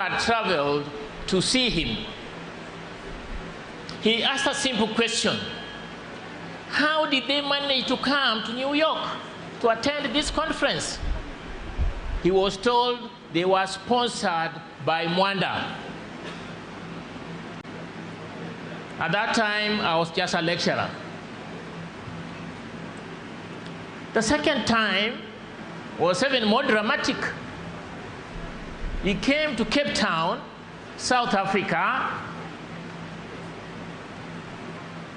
had traveled to see him. He asked a simple question: how did they manage to come to New York to attend this conference? He was told they were sponsored by Mwanda. At that time, I was just a lecturer. The second time was even more dramatic. He came to Cape Town, South Africa,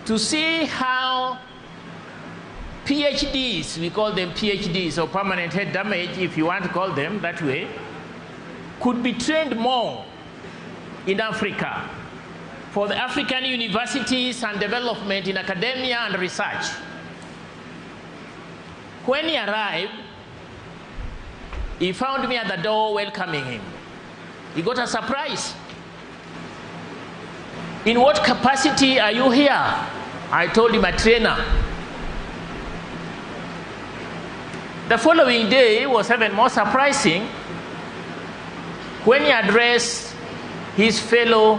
to see how PhDs, we call them PhDs, or permanent head damage, if you want to call them that way, could be trained more in Africa for the African universities and development in academia and research. When he arrived, he found me at the door welcoming him. He got a surprise. In what capacity are you here? I told him, a trainer. The following day was even more surprising when he addressed his fellow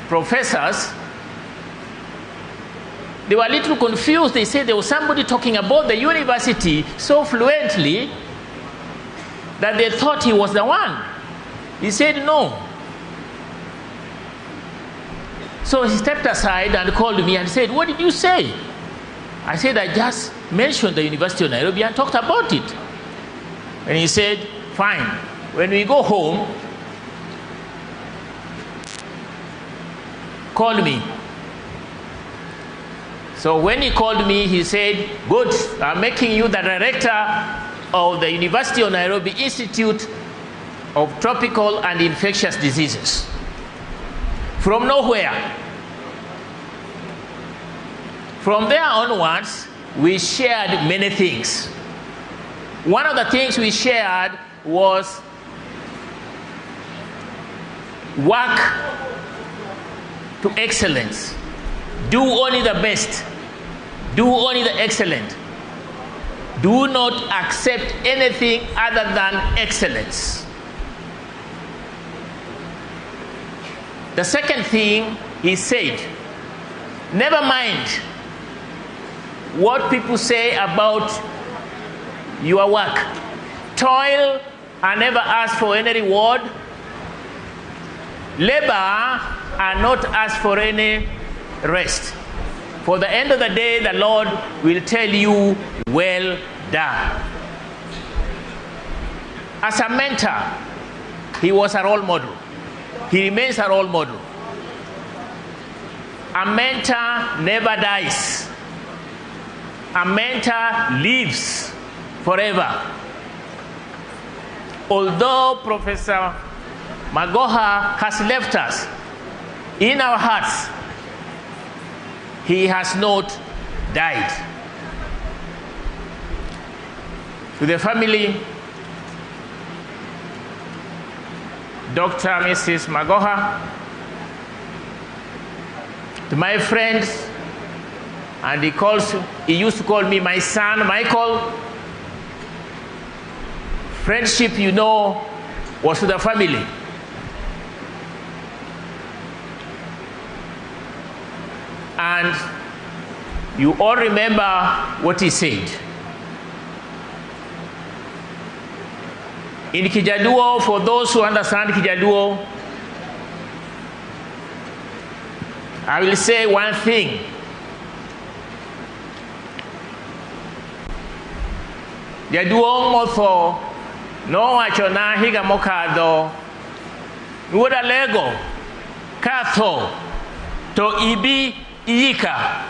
professors. They were a little confused. They said there was somebody talking about the university so fluently that they thought he was the one. He said no. So he stepped aside and called me and said, "What did you say?" I said, "I just mentioned the University of Nairobi and talked about it." And he said, "Fine. When we go home, call me." So when he called me, he said, "Good, I'm making you the director of the University of Nairobi Institute of Tropical and Infectious Diseases." From nowhere. From there onwards, we shared many things. One of the things we shared was work to excellence. Do only the best. Do only the excellent. Do not accept anything other than excellence. The second thing he said, never mind what people say about your work. Toil and never ask for any reward. Labor and not ask for any rest. For the end of the day, the Lord will tell you, well done. As a mentor, he was a role model. He remains a role model. A mentor never dies. A mentor lives forever. Although Professor Magoha has left us, in our hearts, he has not died. To the family, Dr. and Mrs. Magoha, to my friends, and he used to call me my son, Michael. Friendship, you know, was to the family. And you all remember what he said. In Kijaluo, for those who understand Kijaluo, I will say one thing. Jaduong motho no wachona higa mokadho wuoda lego katho to ibi iyika.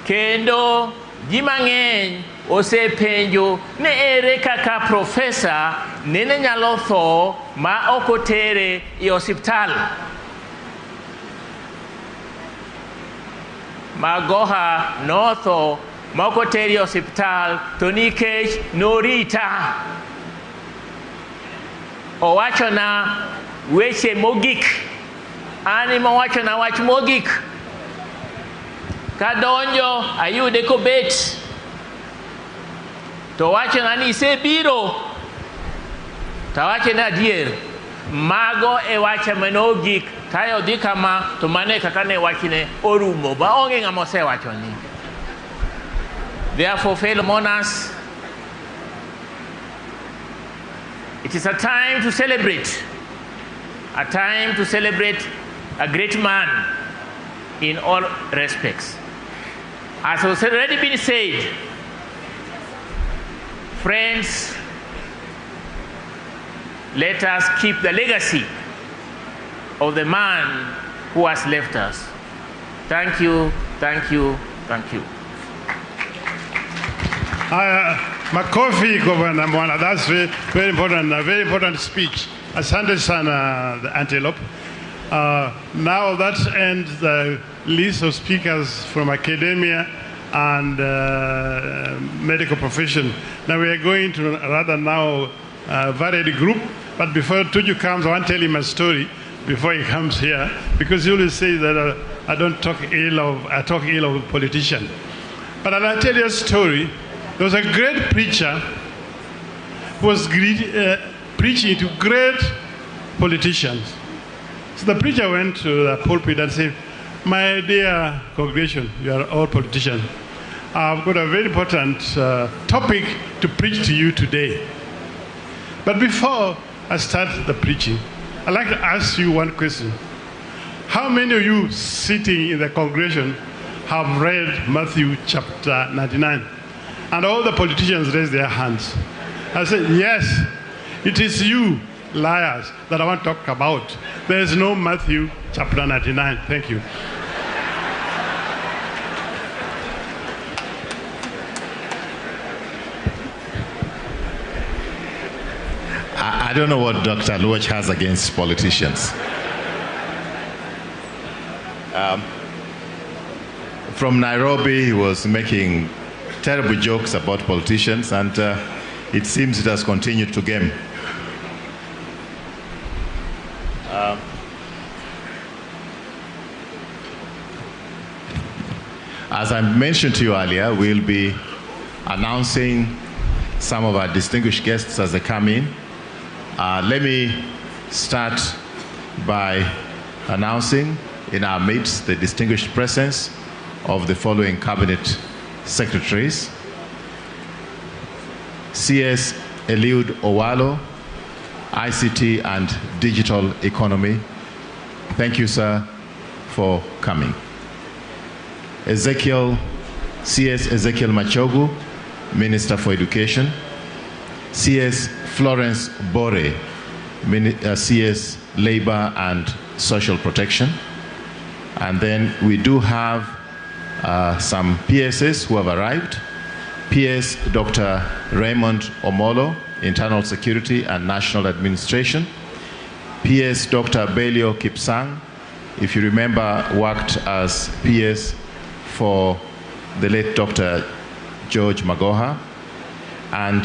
Kendo ji mang'eny osepenjo ne ere kaka profesa nene nyalo tho ma ok otere e osiptal. Magoha notho ma ok otere e osiptal to nikech norita. Owachona weche mogik. Ani mowachona wach mogik. Kadonjo ayude kobet to wacho ni isebiro, tawache na adier, mago e wacha manogik, tayo dhi kama, to mane kaka ne wachne orumo, ba onge ng'ama osewacho ni. Therefore, fellow mourners, it is a time to celebrate a great man in all respects. As has already been said, friends, let us keep the legacy of the man who has left us. Thank you, thank you, thank you. Makofi Governor Mwana, that's very important, a very important speech. Asante sana, the antelope. Now that ends the list of speakers from academia and medical profession. Now we are going to rather now varied group, but before Tuju comes, I want to tell him a story before he comes here, because he always says that I talk ill of a politician. But I'll tell you a story. There was a great preacher who was preaching to great politicians. So the preacher went to the pulpit and said, "My dear congregation, you are all politicians. I've got a very important topic to preach to you today. But before I start the preaching, I'd like to ask you one question. How many of you sitting in the congregation have read Matthew chapter 99? And all the politicians raised their hands. I said, yes, it is you, liars, that I want to talk about. There is no Matthew chapter 99. Thank you. I don't know what Dr. Luach has against politicians. From Nairobi, he was making terrible jokes about politicians, and it seems it has continued to game. As I mentioned to you earlier, we'll be announcing some of our distinguished guests as they come in. Let me start by announcing in our midst the distinguished presence of the following cabinet secretaries: CS Eliud Owalo, ICT and Digital Economy. Thank you, sir, for coming. CS Ezekiel Machogu, Minister for Education. CS Florence Bore, CS Labor and Social Protection. And then we do have some PSs who have arrived. PS Dr. Raymond Omolo, Internal Security and National Administration. PS Dr. Belio Kipsang, if you remember, worked as PS for the late Dr. George Magoha. And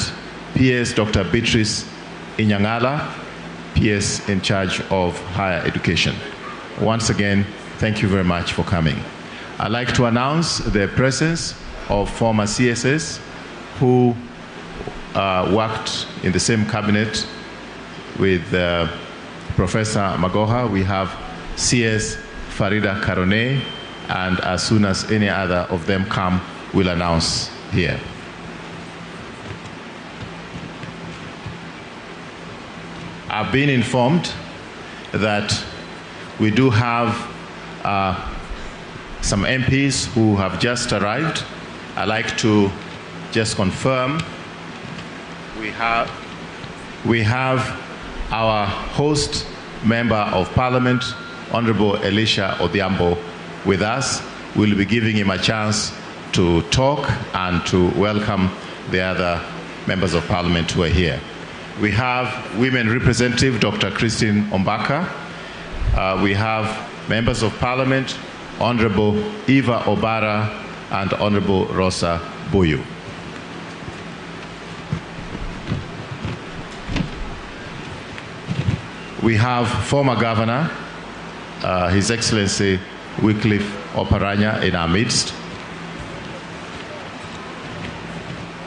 PS Dr. Beatrice Inyangala, PS in charge of higher education. Once again, thank you very much for coming. I'd like to announce the presence of former CSS who worked in the same cabinet with Professor Magoha. We have CS Farida Karone, and as soon as any other of them come, we'll announce here. I've been informed that we do have some MPs who have just arrived. I'd like to just confirm we have our host member of Parliament, Honorable Elisha Odhiambo, with us. We'll be giving him a chance to talk and to welcome the other members of Parliament who are here. We have Women Representative Dr. Christine Ombaka. We have members of Parliament, Honorable Eva Obara and Honorable Rosa Buyu. We have former Governor, His Excellency Wycliffe Oparanya, in our midst.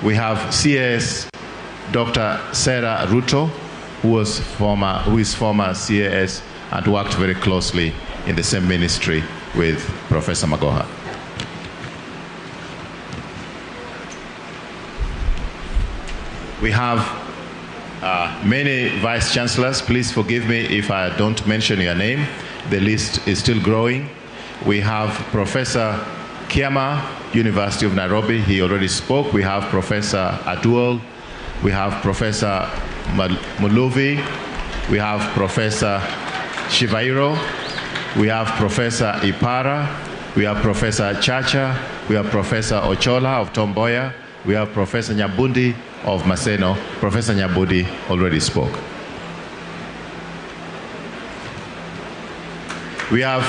We have CS Dr. Sarah Ruto, who is former CAS and worked very closely in the same ministry with Professor Magoha. We have many vice chancellors. Please forgive me if I don't mention your name. The list is still growing. We have Professor Kiama, University of Nairobi. He already spoke. We have Professor Aduol. We have Professor Muluvi. We have Professor Shivairo. We have Professor Ipara. We have Professor Chacha. We have Professor Ochola of Tomboya. We have Professor Nyabundi of Maseno. Professor Nyabundi already spoke. We have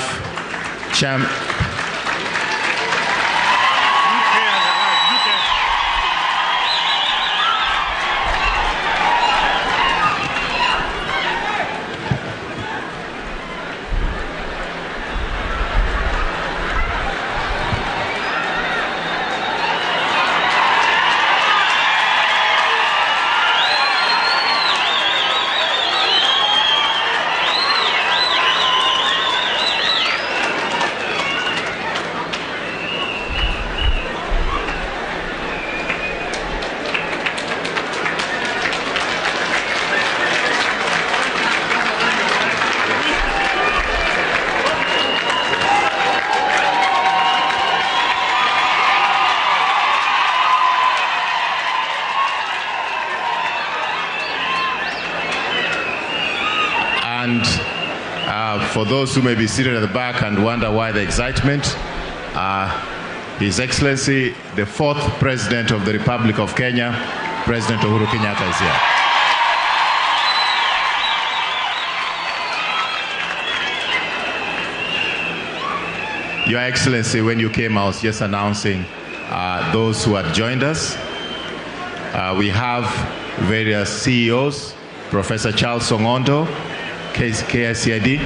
for those who may be seated at the back and wonder why the excitement, His Excellency, the 4th President of the Republic of Kenya, President Uhuru Kenyatta is here. Your Excellency, when you came, I was just announcing those who had joined us. We have various CEOs, Professor Charles Songondo, KICID.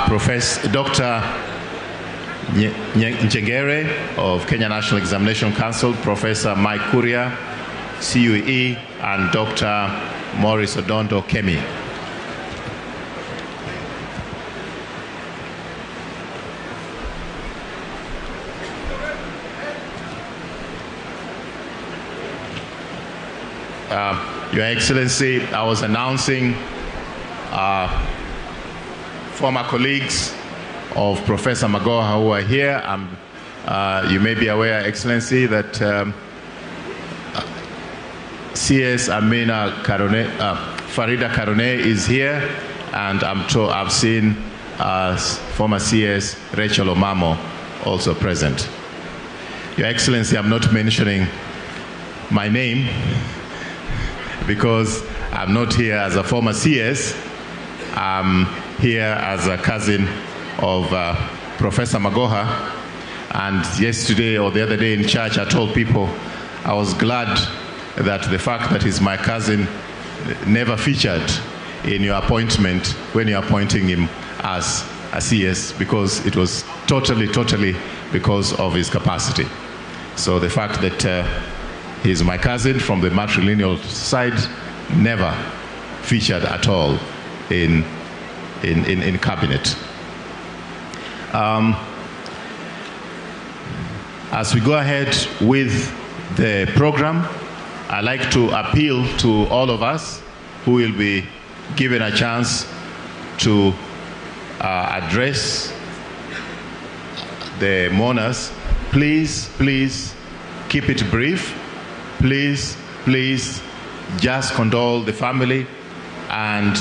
Professor Dr. Njengere of Kenya National Examination Council, Professor Mike Kuria, CUE, and Dr. Maurice Odondo Kemi. Your Excellency, I was announcing former colleagues of Professor Magoha who are here. You may be aware, Excellency, that CS Amina Karone, Farida Karone is here, and I've seen former CS Rachel Omamo also present. Your Excellency, I'm not mentioning my name because I'm not here as a former CS. I'm here as a cousin of Professor Magoha. And yesterday or the other day in church, I told people I was glad that the fact that he's my cousin never featured in your appointment when you're appointing him as a CS, because it was totally because of his capacity. So the fact that he's my cousin from the matrilineal side never featured at all in cabinet. As we go ahead with the program, I'd like to appeal to all of us who will be given a chance to address the mourners. Please keep it brief. Please just condole the family, and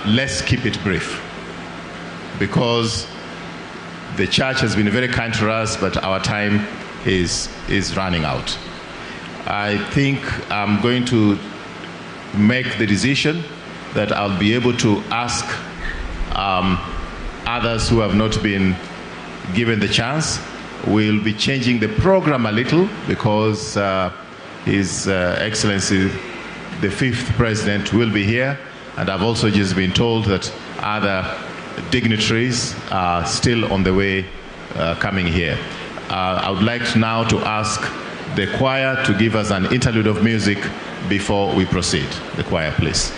let's keep it brief, because the church has been very kind to us, but our time is running out. I think I'm going to make the decision that I'll be able to ask others who have not been given the chance. We'll be changing the program a little because His Excellency, the 5th President, will be here. And I've also just been told that other dignitaries are still on the way coming here. I would like now to ask the choir to give us an interlude of music before we proceed. The choir, please.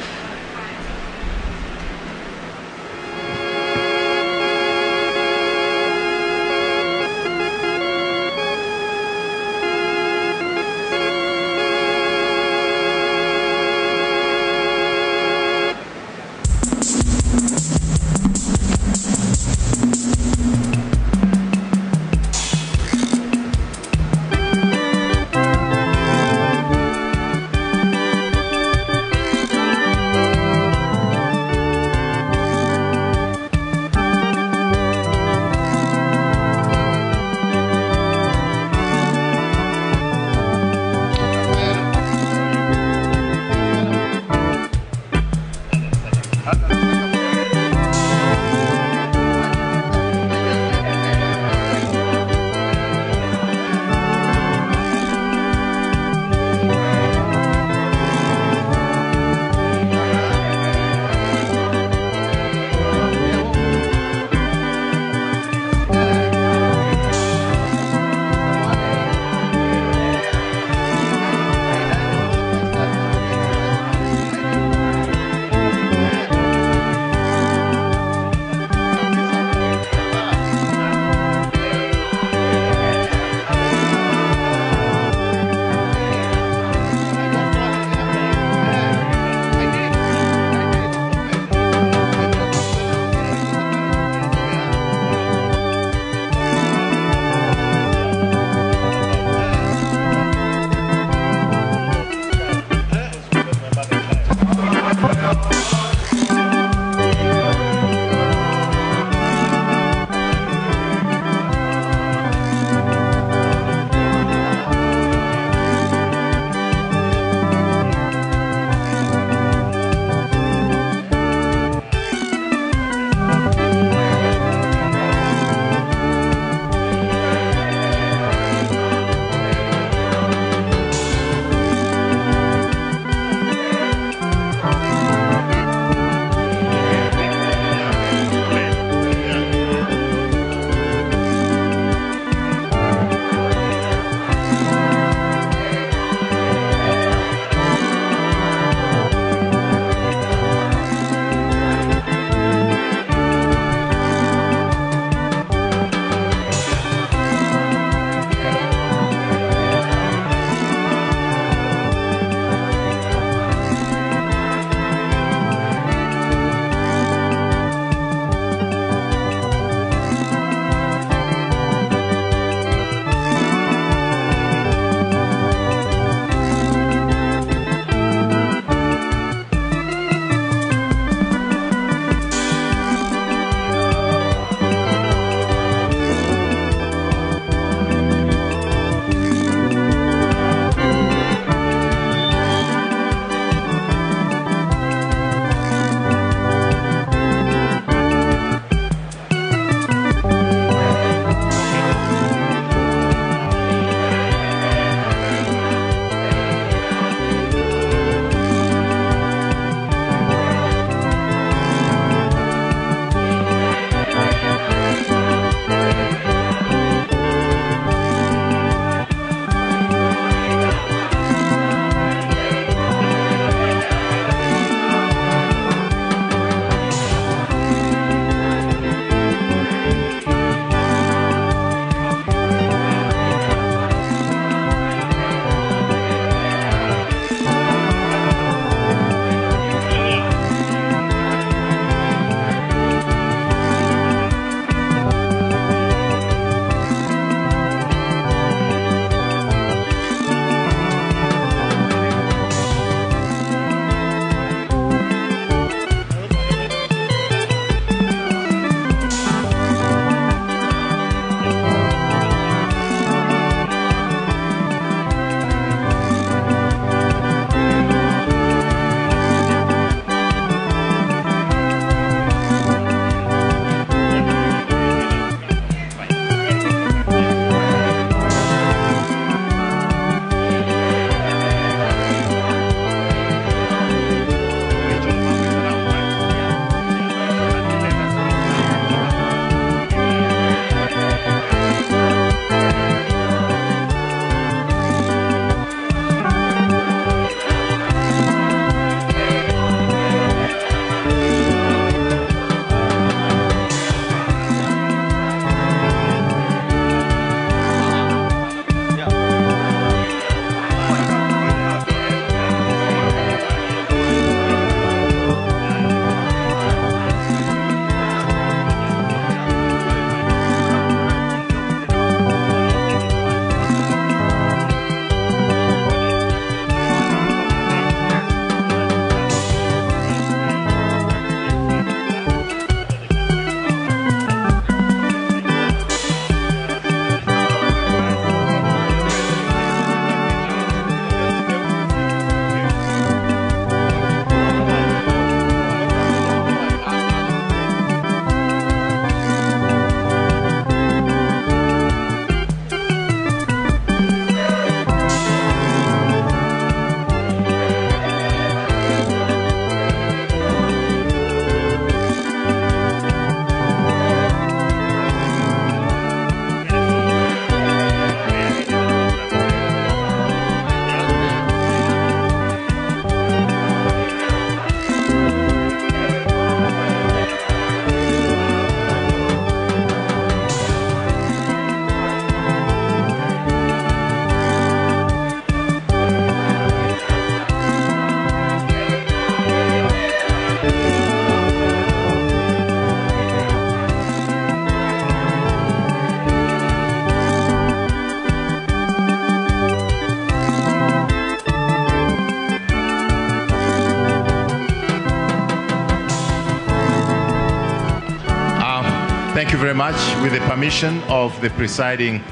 Thank you very much. With the permission of the presiding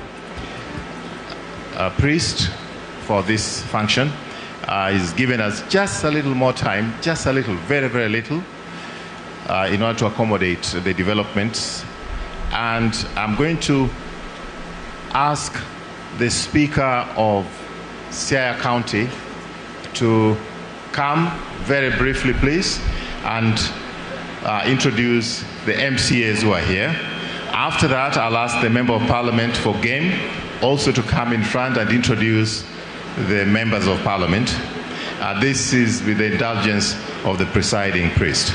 priest for this function, he's given us just a little more time, just a little, very, very little, in order to accommodate the developments. And I'm going to ask the Speaker of Siaya County to come very briefly, please, and introduce the MCAs who are here. After that, I'll ask the Member of Parliament for Game also to come in front and introduce the Members of Parliament. This is with the indulgence of the presiding priest.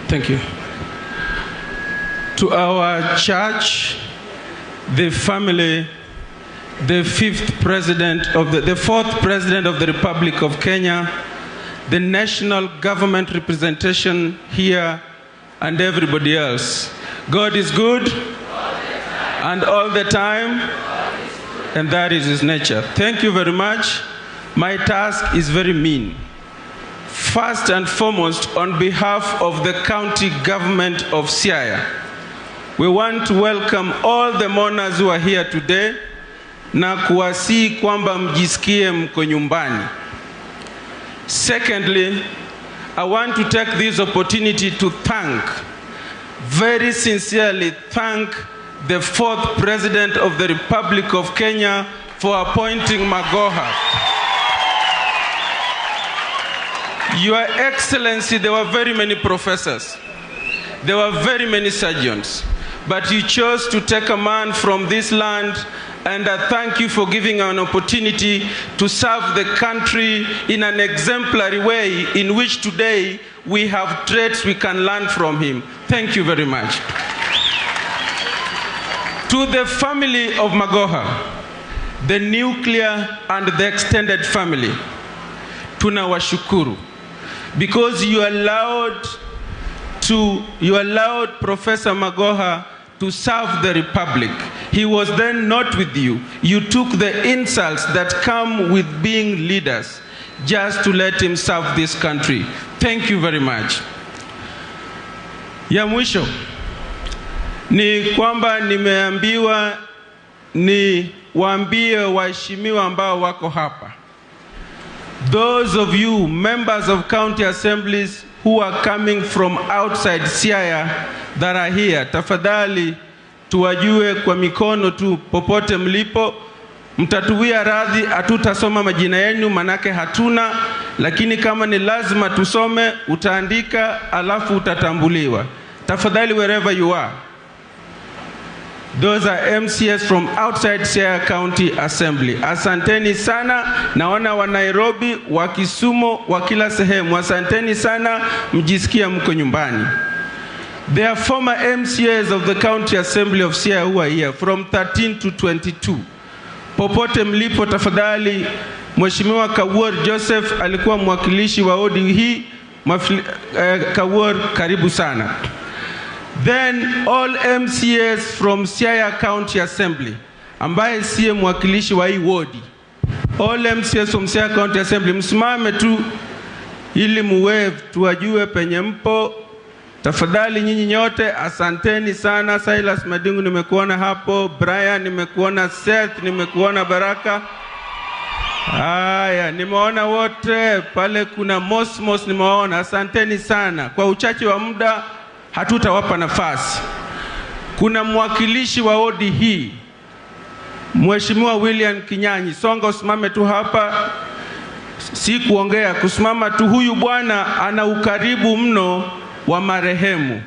Thank you. To our church, the family, the fourth president of the Republic of Kenya, the national government representation here, and everybody else. God is good, and all the time, and that is his nature. Thank you very much. My task is very mean. First and foremost, on behalf of the county government of Siaya, we want to welcome all the mourners who are here today na kuwasihi kwamba mjisikie mko nyumbani. Secondly, I want to take this opportunity to very sincerely thank the fourth President of the Republic of Kenya for appointing Magoha. Your Excellency, there were very many professors. There were very many surgeons. But you chose to take a man from this land, and I thank you for giving an opportunity to serve the country in an exemplary way in which today we have traits we can learn from him. Thank you very much. To the family of Magoha, the nuclear and the extended family, tunawashukuru because you allowed Professor Magoha to serve the Republic. He was then not with you. You took the insults that come with being leaders just to let him serve this country. Thank you very much. Ya mwisho ni kwamba nimeambiwa ni waambie waheshimiwa ambao wako hapa. Those of you members of county assemblies who are coming from outside Siaya that are here, tafadhali tuwajue kwa mikono tu popote mlipo. Mtatuwia radhi, hatutasoma majina yenu manake hatuna, lakini kama ni lazima tusome, utaandika alafu utatambuliwa. Tafadhali wherever you are. Those are MCS from outside Siaya County Assembly. Asanteni sana, naona wa Nairobi, wa Kisumu, wa kila sehemu. Asanteni sana, mjisikia mko nyumbani. There are former MCAs of the County Assembly of Siaya who are here, from 13 to 22. Popote mlipo tafadhali, Mheshimiwa Kawuor Joseph alikuwa mwakilishi wa odi hii. Kawuor, karibu sana. Then all MCAs from Siaya County Assembly, ambaye siye mwakilishi wa hii wodi. All MCAs from Siaya County Assembly, msimame tu ili muwave tuwajue penye mpo. Tafadhali nyinyi nyote, asanteni sana. Silas Madingu nimekuona hapo, Brian nimekuona, Seth nimekuona, Baraka. Haya, nimeona wote pale, kuna Mosmos nimeona. Asanteni sana. Kwa uchache wa muda hatutawapa nafasi. Kuna mwakilishi wa odi hii, Mheshimiwa William Kinyanyi. Songa usimame tu hapa. Si kuongea, kusimama tu. Huyu bwana ana ukaribu mno wa marehemu.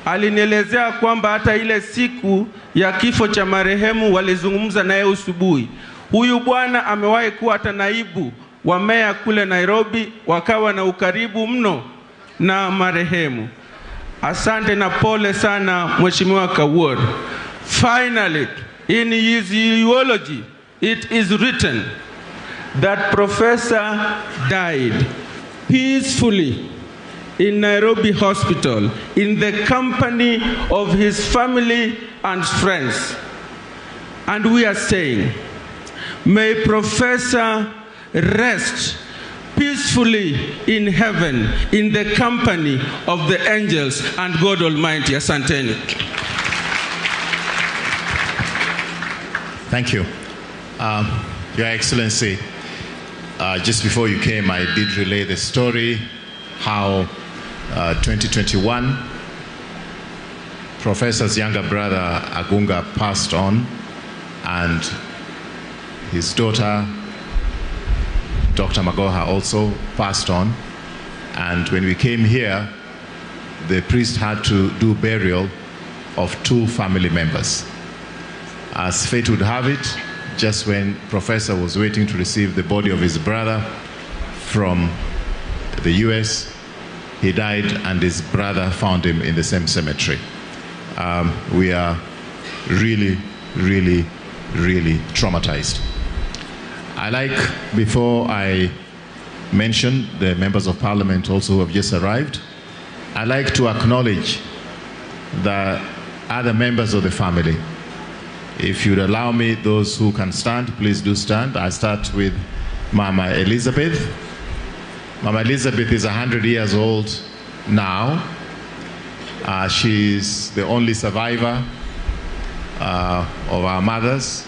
Alinielezea kwamba hata ile siku ya kifo cha marehemu walizungumza naye usubuhi. Huyu bwana amewahi kuwa hata naibu wa meya kule Nairobi, wakawa na ukaribu mno na marehemu. Asante na pole sana Mheshimiwa Kawuor. Finally, in his eulogy, it is written that Professor died peacefully in Nairobi Hospital in the company of his family and friends. And we are saying, may Professor rest peacefully in heaven, in the company of the angels and God Almighty. Asanteni. Thank you. Your Excellency, just before you came, I did relay the story how 2021, Professor's younger brother Agunga passed on, and his daughter, Dr. Magoha, also passed on. And when we came here, the priest had to do burial of 2 family members. As fate would have it, just when Professor was waiting to receive the body of his brother from the US, he died, and his brother found him in the same cemetery. We are really, really, really traumatized. I like, before I mention the members of parliament also who have just arrived, I like to acknowledge the other members of the family. If you'd allow me, those who can stand, please do stand. I start with Mama Elizabeth. Mama Elizabeth is 100 years old now. She's the only survivor of our mothers.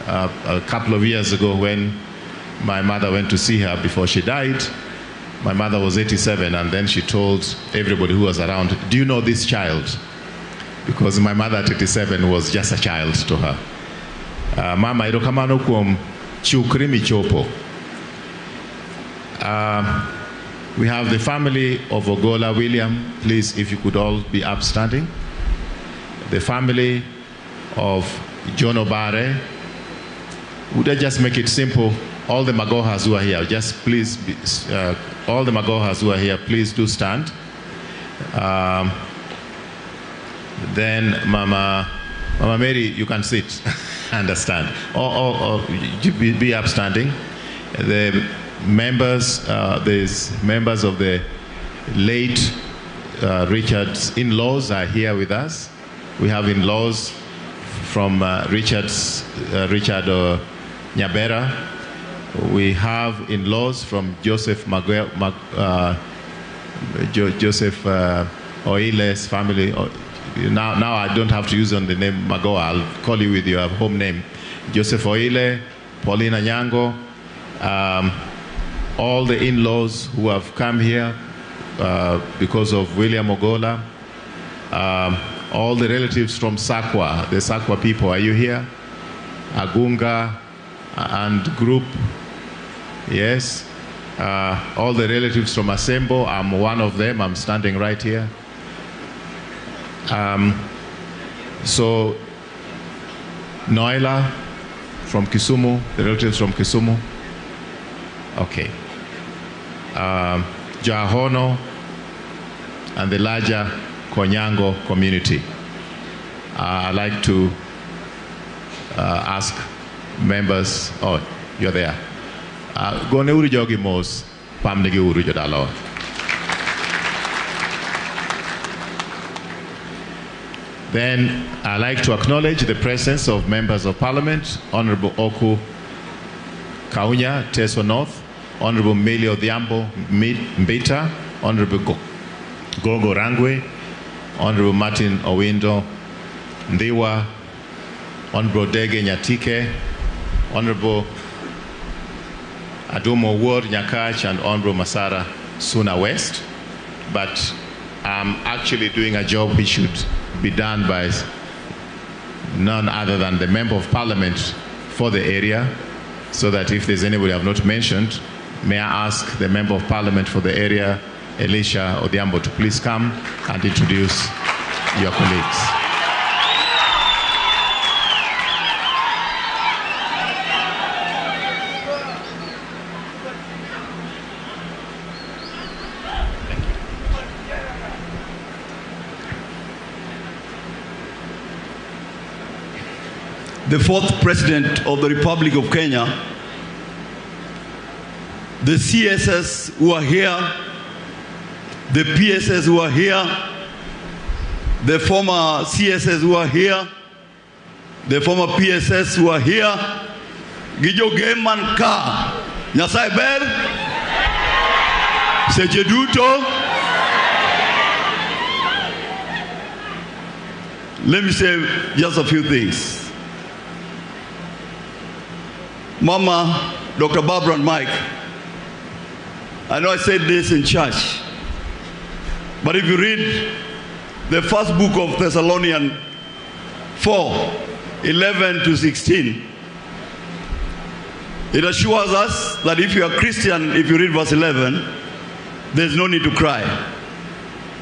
A couple of years ago, when my mother went to see her before she died, my mother was 87, and then she told everybody who was around, "Do you know this child?" Because my mother at 87 was just a child to her. Mama irokamano kuom chukri michopo. We have the family of Ogola William. Please, if you could all be upstanding. The family of John Obare. Would I just make it simple? All the Magohas who are here, just please, all the Magohas who are here, please do stand. Then Mama Mary, you can sit. Understand. Or be upstanding. The members, there's members of the late Richard's in-laws are here with us. We have in-laws from Richard Nyabera. We have in-laws from Joseph Joseph Oile's family. Now I don't have to use on the name Magoha. I'll call you with your home name. Joseph Oile, Paulina Nyango, all the in-laws who have come here because of William Ogola, all the relatives from Sakwa, the Sakwa people, are you here? Agunga and group, yes. All the relatives from Asembo, I'm one of them, I'm standing right here. So Noela from Kisumu, the relatives from Kisumu. Okay. Jahono and the larger Konyango community. I'd like to ask members, oh, you're there. Gone uru jogi mos, pamnegi uru jodalo. Then I'd like to acknowledge the presence of members of parliament, Honorable Oku Kaunya, Teso North, Honorable Meli Odhiambo Mbita, Honorable Gogo Rangwe, Honorable Martin Owindo Ndiwa, Honorable Dege Nyatike, Honorable Adumo Ward Nyakach, and Honorable Masara Suna West. But I'm actually doing a job which should be done by none other than the Member of Parliament for the area, so that if there's anybody I've not mentioned, may I ask the Member of Parliament for the area, Elisha Odhiambo, to please come and introduce your colleagues. The 4th President of the Republic of Kenya, the CSS who are here, the PSS who are here, the former CSS who are here, the former PSS who are here, Gijo Geman Ka, Nyasai Ber, Seche duto. Let me say just a few things. Mama, Dr. Barbara and Mike, I know I said this in church, but if you read the first book of Thessalonians 4:11-16, it assures us that if you are Christian, if you read verse 11, there's no need to cry.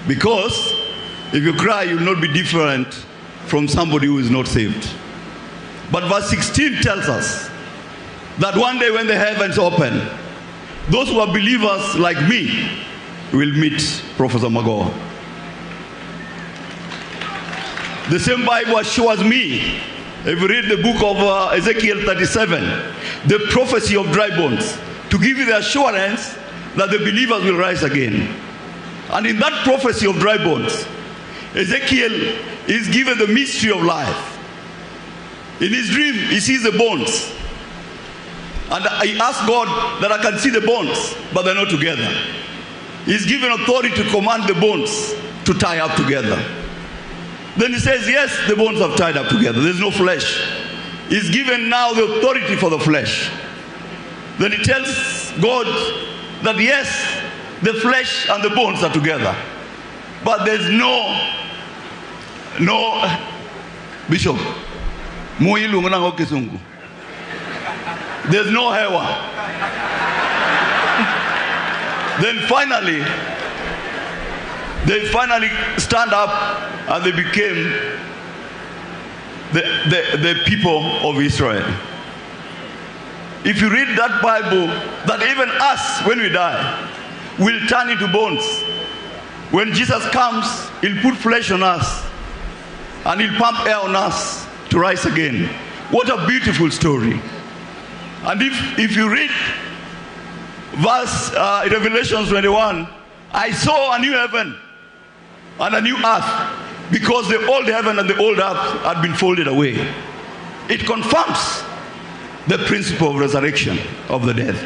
Because if you cry, you will not be different from somebody who is not saved. But verse 16 tells us that one day when the heavens open, those who are believers like me will meet Professor Magoha. The same Bible assures me, if you read the book of Ezekiel 37, the prophecy of dry bones, to give you the assurance that the believers will rise again. And in that prophecy of dry bones, Ezekiel is given the mystery of life. In his dream, he sees the bones. And he asks God that I can see the bones, but they're not together. He's given authority to command the bones to tie up together. Then he says, yes, the bones have tied up together. There's no flesh. He's given now the authority for the flesh. Then he tells God that yes, the flesh and the bones are together. But there's no Bishop. There's no hewa. Then finally, they finally stand up and they became the people of Israel. If you read that Bible, that even us, when we die, will turn into bones. When Jesus comes, he'll put flesh on us and he'll pump air on us to rise again. What a beautiful story. And if you read verse Revelation 21, I saw a new heaven and a new earth, because the old heaven and the old earth had been folded away. It confirms the principle of resurrection of the dead.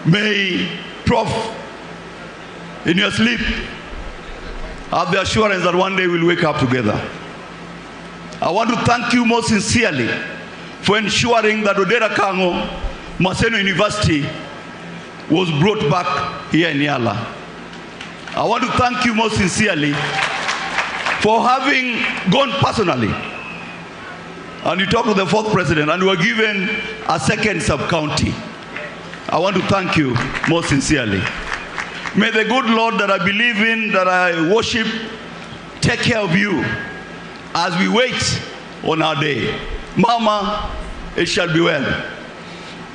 May Prof, in your sleep, have the assurance that one day we'll wake up together. I want to thank you most sincerely for ensuring that Odera Kango Maseno University was brought back here in Yala. I want to thank you most sincerely for having gone personally and you talked to the fourth president and were given a second sub-county. I want to thank you most sincerely. May the good Lord that I believe in, that I worship, take care of you as we wait on our day. Mama, it shall be well.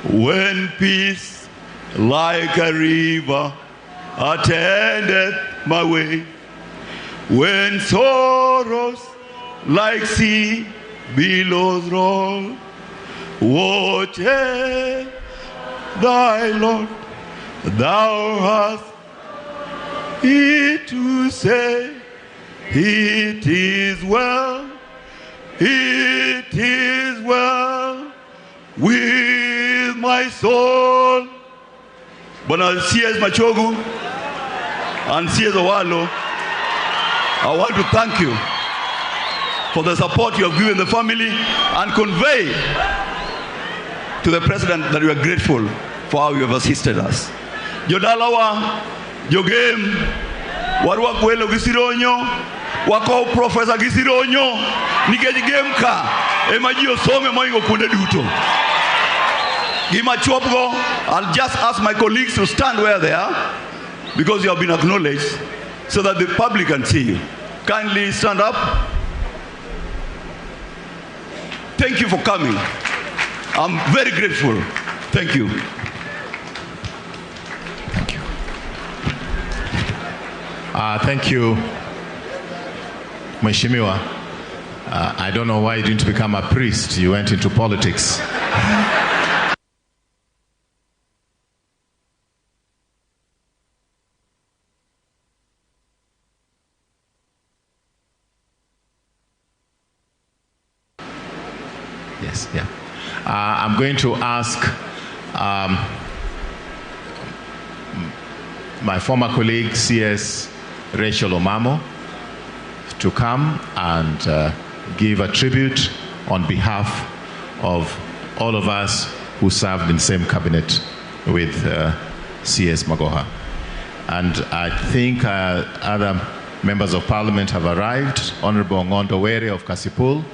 When peace like a river attendeth my way, when sorrows like sea billows roll, whatever thy Lord thou hast it to say, it is well, it is well with my soul. Bwana CS Machogu and CS Owalo, I want to thank you for the support you have given the family and convey to the president that we are grateful for how you have assisted us. Jodalawa, Jogem, Warwa Kwelo Gisironyo, Wako Professor Gisironyo, Nikeji Gemka, Emajio Some Moingo Kunde Duto. Gima Chopgo, I'll just ask my colleagues to stand where they are because you have been acknowledged so that the public can see you. Kindly stand up. Thank you for coming. I'm very grateful. Thank you. Thank you. Thank you, Mheshimiwa. I don't know why you didn't become a priest. You went into politics. Yes, yeah. I'm going to ask my former colleague, CS Rachel Omamo, to come and give a tribute on behalf of all of us who served in the same cabinet with CS Magoha. And I think other members of parliament have arrived. Honorable Ngondo Were of Kasipul,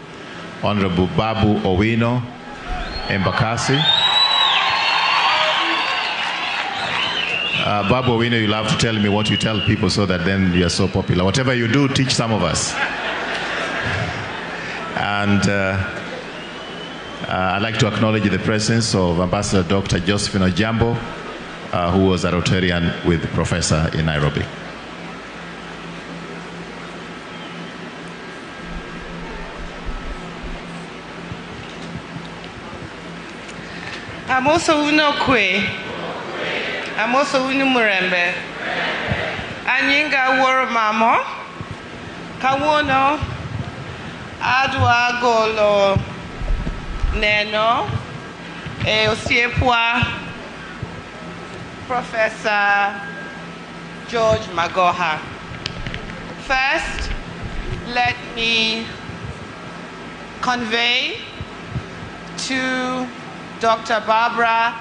Honorable Babu Owino, Embakasi. Babu Owino, you'll have to tell me what you tell people so that then you're so popular. Whatever you do, teach some of us. And I'd like to acknowledge the presence of Ambassador Dr. Josephine Ojambo, who was a Rotarian with the Professor in Nairobi. Amoso uno kwe. Amoso uno murembe. Anyinga woro mamo. Kawono. Adwa golo. Neno. Osiepwa. Professor George Magoha. First, let me convey to Dr. Barbara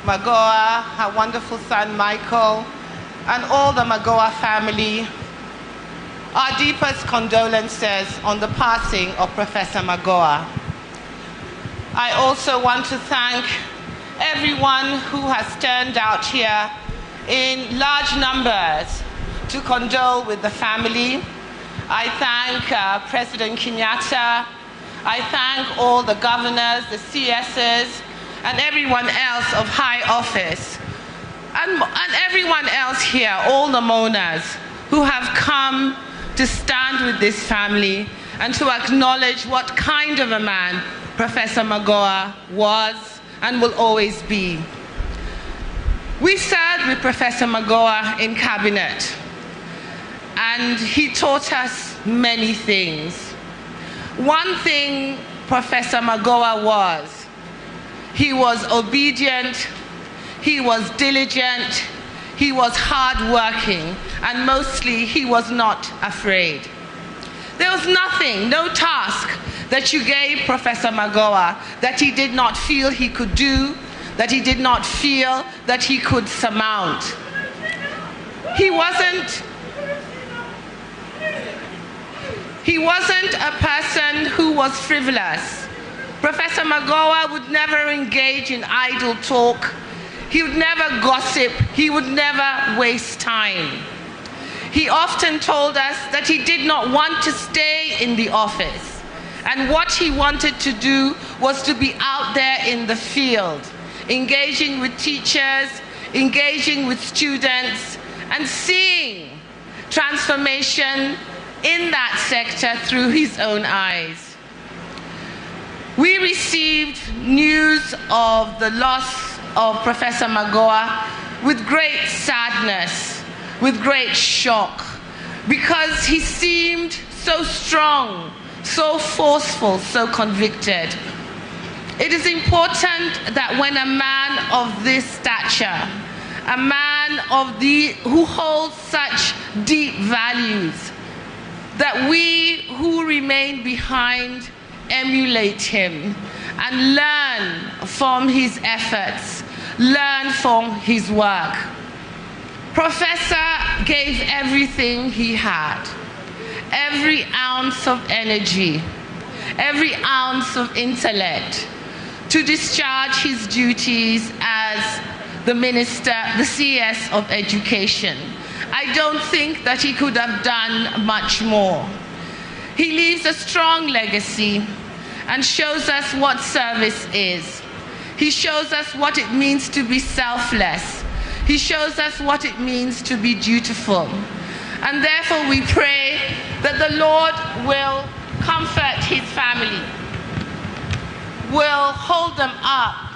Magoha, her wonderful son Michael, and all the Magoha family, our deepest condolences on the passing of Professor Magoha. I also want to thank everyone who has turned out here in large numbers to condole with the family. I thank President Kenyatta. I thank all the governors, the CSs, and everyone else of high office, and everyone else here, all the mourners who have come to stand with this family and to acknowledge what kind of a man Professor Magoha was and will always be. We served with Professor Magoha in cabinet, and he taught us many things. One thing Professor Magoha was, he was obedient, he was diligent, he was hardworking, and mostly he was not afraid. There was nothing, no task that you gave Professor Magoha that he did not feel he could do, that he did not feel that he could surmount. He wasn't a person who was frivolous. Professor Magoha would never engage in idle talk. He would never gossip. He would never waste time. He often told us that he did not want to stay in the office. And what he wanted to do was to be out there in the field, engaging with teachers, engaging with students, and seeing transformation in that sector through his own eyes. We received news of the loss of Professor Magoha with great sadness, with great shock, because he seemed so strong, so forceful, so convicted. It is important that when a man of this stature, a man who holds such deep values, that we who remain behind emulate him and learn from his efforts, learn from his work. Professor gave everything he had, every ounce of energy, every ounce of intellect to discharge his duties as the minister, the CS of Education. I don't think that he could have done much more. He leaves a strong legacy and shows us what service is. He shows us what it means to be selfless. He shows us what it means to be dutiful. And therefore we pray that the Lord will comfort his family, will hold them up,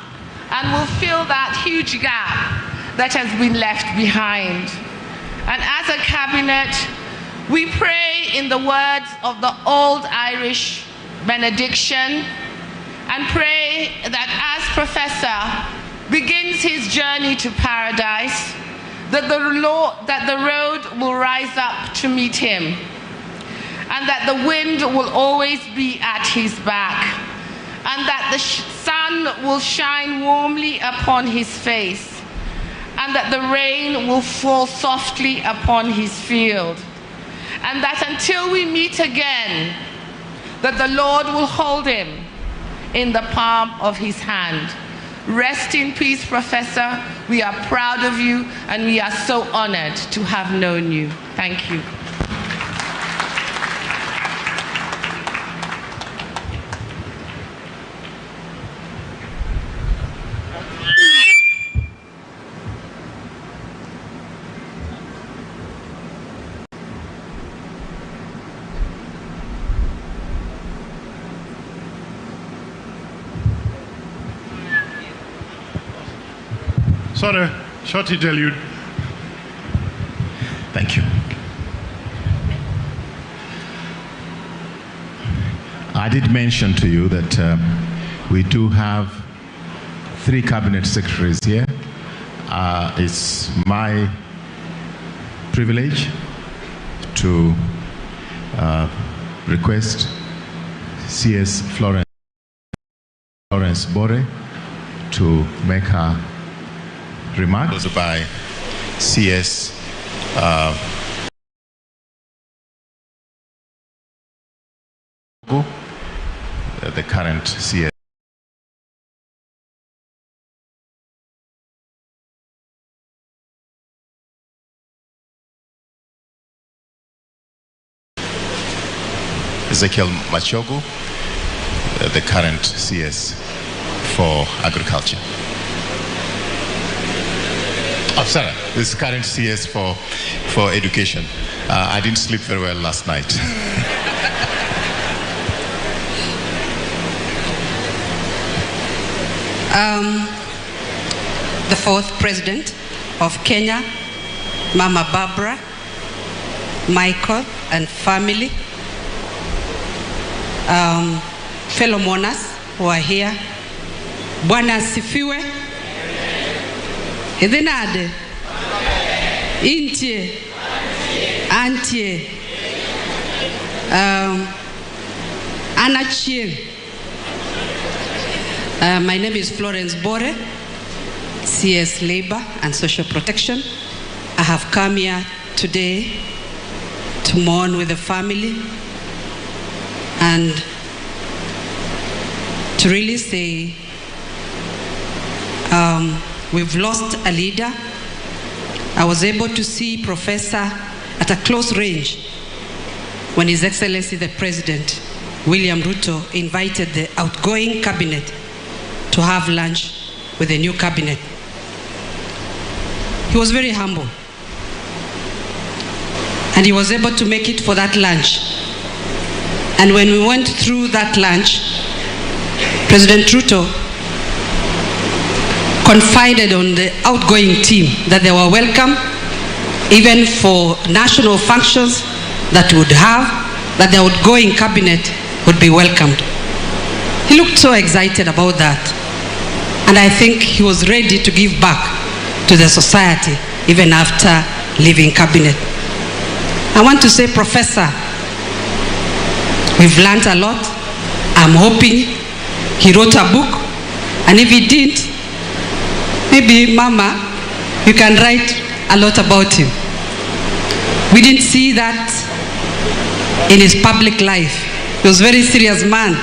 and will fill that huge gap that has been left behind. And as a cabinet, we pray in the words of the old Irish benediction and pray that as Professor begins his journey to paradise, that the road will rise up to meet him, and that the wind will always be at his back, and that the sun will shine warmly upon his face, and that the rain will fall softly upon his field, and that until we meet again, that the Lord will hold him in the palm of his hand. Rest in peace, Professor. We are proud of you, and we are so honored to have known you. Thank you. Sorry, short interlude. Thank you. I did mention to you that we do have 3 cabinet secretaries here. It's my privilege to request CS Florence Bore to make her remarks by CS the current CS. Ezekiel Machogu, the current CS for agriculture. Oh, sorry, this current CS for education. I didn't sleep very well last night. The 4th President of Kenya, Mama Barbara, Michael and family, fellow mourners who are here, Bwana asifiwe. Idhinade, intie, antie, anachie. My name is Florence Bore, CS Labor and Social Protection. I have come here today to mourn with the family and to really say we've lost a leader. I was able to see Professor at a close range when His Excellency the President, William Ruto, invited the outgoing cabinet to have lunch with the new cabinet. He was very humble, and he was able to make it for that lunch. And when we went through that lunch, President Ruto confided on the outgoing team that they were welcome, even for national functions that would have, that the outgoing cabinet would be welcomed. He looked so excited about that. And I think he was ready to give back to the society even after leaving cabinet. I want to say, Professor, we've learned a lot. I'm hoping he wrote a book, and if he didn't, maybe Mama, you can write a lot about him. We didn't see that in his public life. He was a very serious man.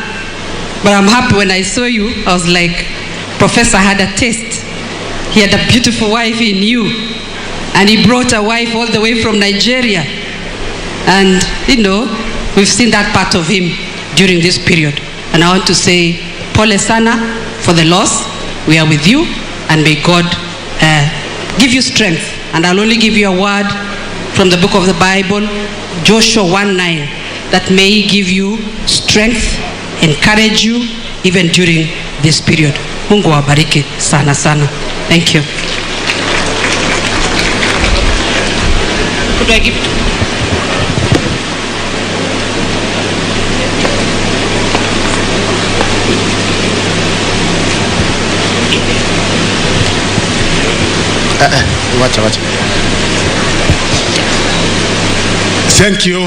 But I'm happy when I saw you, I was like, Professor had a taste. He had a beautiful wife he knew, and he brought a wife all the way from Nigeria. And, you know, we've seen that part of him during this period. And I want to say, Pole sana for the loss. We are with you, and may God give you strength. And I'll only give you a word from the book of the Bible, Joshua 1:9, that may He give you strength, encourage you, even during this period. Mungu wabariki sana sana. Thank you. Could I give... Thank you,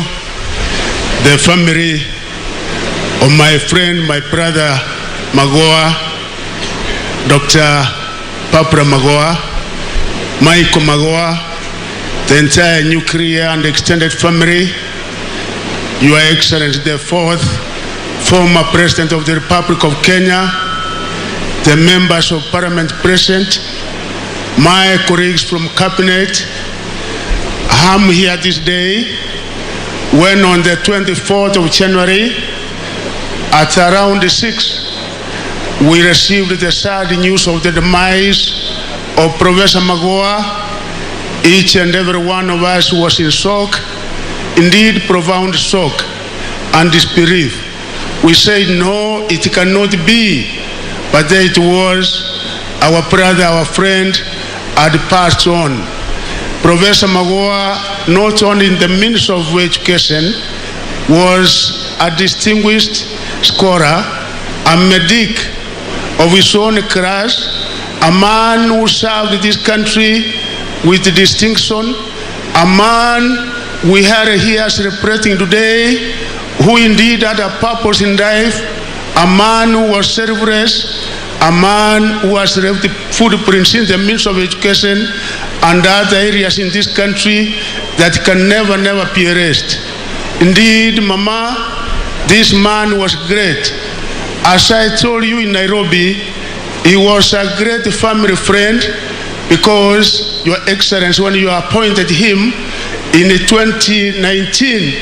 the family of my friend, my brother Magoha, Dr. Barbara Magoha, Michael Magoha, the entire nuclear and extended family, Your Excellency the fourth former President of the Republic of Kenya, the members of Parliament present, my colleagues from Cabinet. I'm here this day when on the 24th of January at around 6 we received the sad news of the demise of Professor Magoha. Each and every one of us was in shock, indeed profound shock and disbelief. We said no, it cannot be, but there it was, our brother, our friend had passed on. Professor Magoha, not only in the Ministry of Education, was a distinguished scholar, a medic of his own class, a man who served this country with distinction, a man we are here celebrating today, who indeed had a purpose in life, a man who was selfless, a man who has left footprints in the Ministry of Education and other areas in this country that can never be erased. Indeed, Mama, this man was great. As I told you in Nairobi, he was a great family friend because, Your Excellency, when you appointed him in 2019,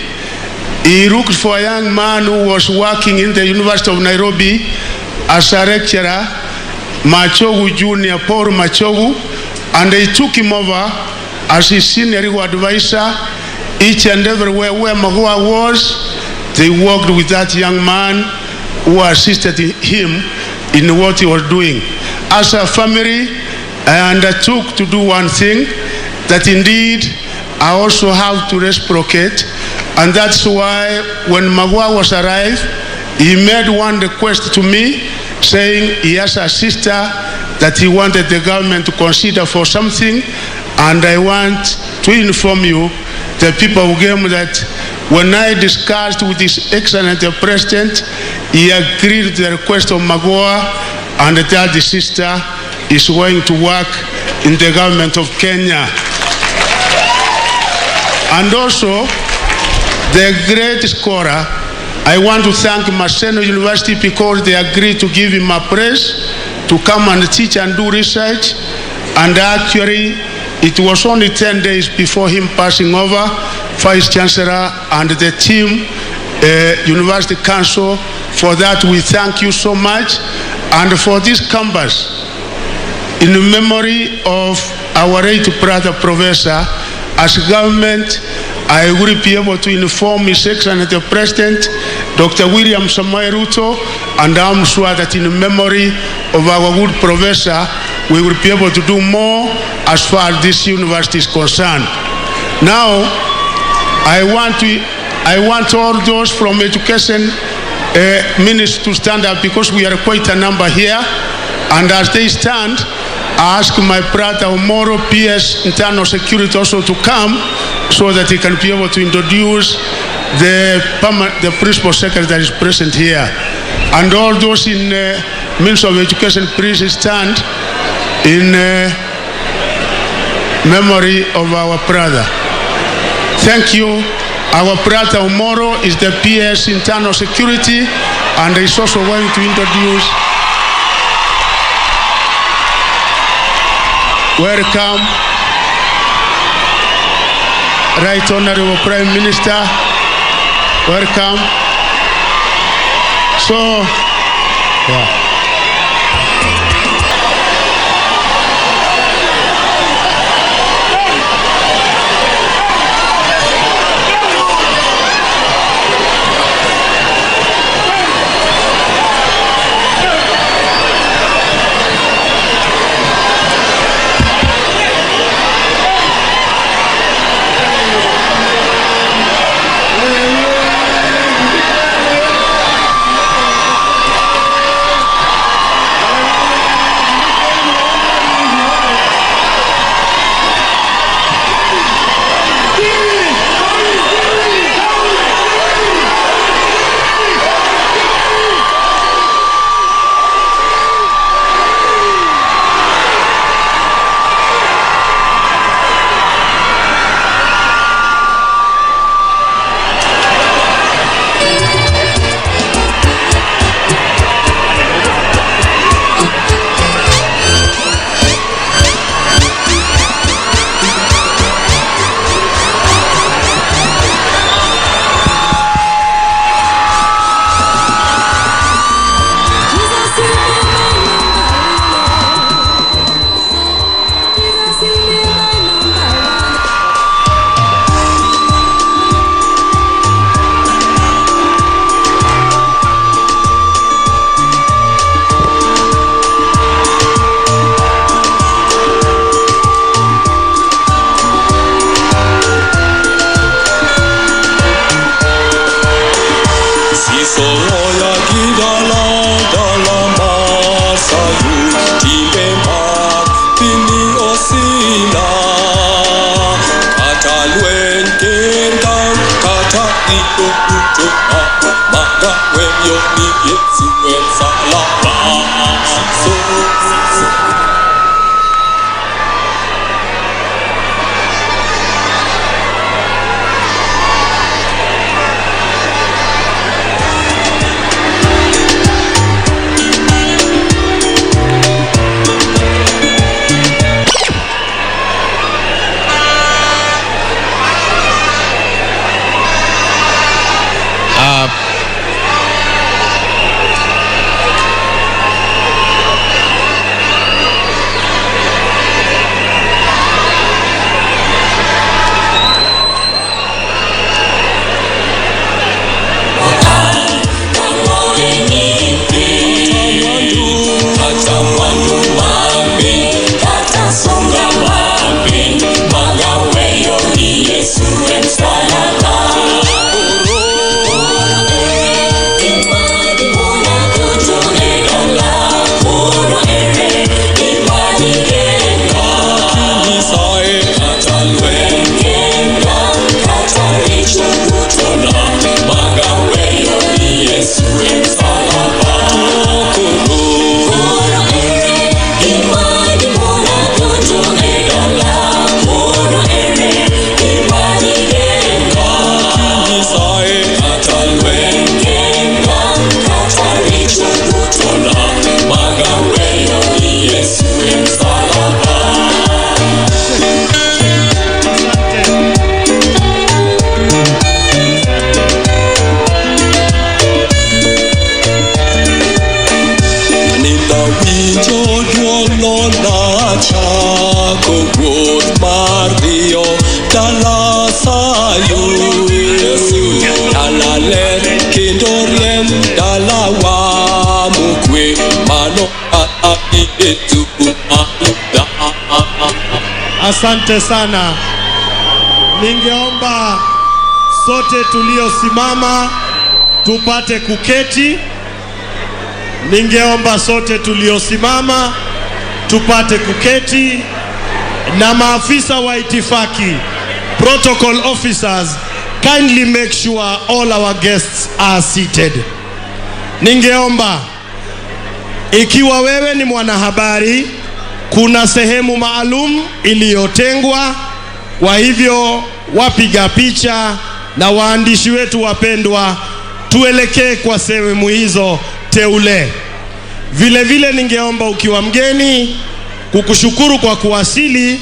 he looked for a young man who was working in the University of Nairobi as a lecturer, Machogu Junior, Paul Machogu, and they took him over as his senior legal advisor. Each and everywhere where Magoha was, they worked with that young man who assisted him in what he was doing. As a family, I undertook to do one thing, that indeed I also have to reciprocate, and that's why when Magoha was arrived, he made one request to me, saying he has a sister that he wanted the government to consider for something, and I want to inform you, the people of Game, that when I discussed with His Excellency the President, he agreed to the request of Magoha, and that the sister is going to work in the government of Kenya. And also, the great scholar, I want to thank Maseno University because they agreed to give him a praise to come and teach and do research. And actually, it was only 10 days before him passing over, Vice Chancellor and the team, University Council. For that, we thank you so much. And for this campus, in memory of our late brother Professor, as government, I will be able to inform His Excellency the President, Dr. William Samoei Ruto, and I'm sure that in memory of our good professor, we will be able to do more as far as this university is concerned. Now, I want all those from education ministry to stand up because we are quite a number here, and as they stand, I ask my brother Omoro, PS Internal Security, also to come so that he can be able to introduce the principal secretary that is present here. And all those in Ministry of Education, please stand in memory of our brother. Thank you. Our brother Omoro is the PS Internal Security, and is also going to introduce. Welcome, Right Honorable Prime Minister. Welcome. So, yeah. Asante sana. Ningeomba sote tuliosimama tupate kuketi. Ningeomba sote tuliosimama tupate kuketi, na maafisa wa itifaki, protocol officers, kindly make sure all our guests are seated. Ningeomba ikiwa wewe ni mwanahabari, kuna sehemu maalum iliyotengwa. Kwa hivyo wapiga picha na waandishi wetu wapendwa, tuelekee kwa sehemu hizo teule. Vile vile ningeomba ukiwa mgeni kukushukuru kwa kuwasili,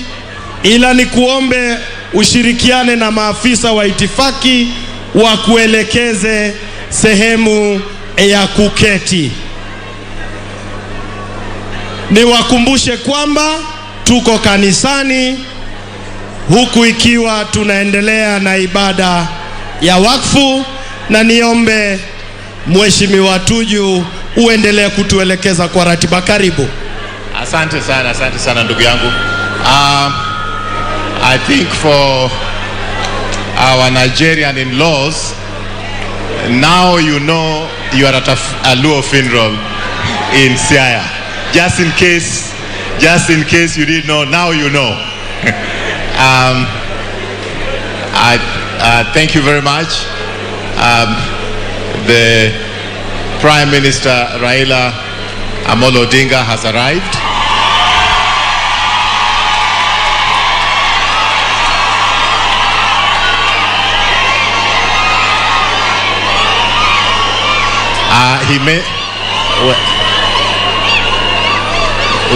ila nikuombe ushirikiane na maafisa wa itifaki wa kuelekeze sehemu ya kuketi. Niwakumbushe kwamba tuko kanisani, huku ikiwa tunaendelea na ibada ya wakfu, na niombe Mheshimiwa Tuju uendelee kutuelekeza kwa ratiba. Karibu. Asante sana ndugu yangu. I think for our Nigerian in-laws, now you know you are at a Luo funeral in Siaya. Just in case you didn't know, now you know. Thank you very much. The Prime Minister Raila odinga has arrived.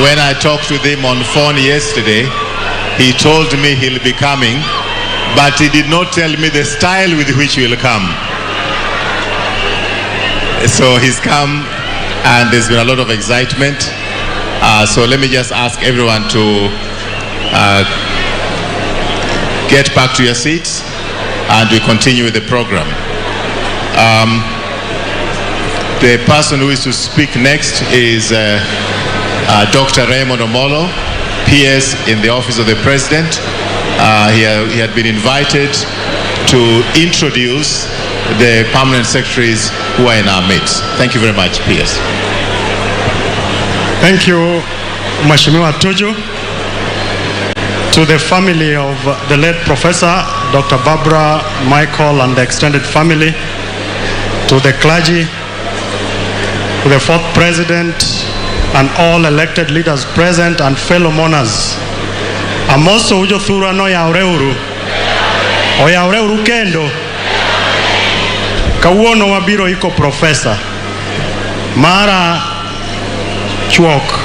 When I talked with him on phone yesterday, he told me he'll be coming, but he did not tell me the style with which he will come. So he's come, and there's been a lot of excitement. So let me just ask everyone to get back to your seats, and we continue with the program. The person who is to speak next is Dr. Raymond Omolo, PS in the Office of the President. He had been invited to introduce the permanent secretaries who are in our midst. Thank you very much, PS. Thank you, Mheshimiwa Tuju. to the family of the late Professor Dr. Barbara, Michael, and the extended family, to the clergy, to the fourth president, and all elected leaders present and fellow mourners. Amoso ujo thura no ya ureuru. O ya ureuru kendo. Kawuono wabiro iko professor. Mara chuok.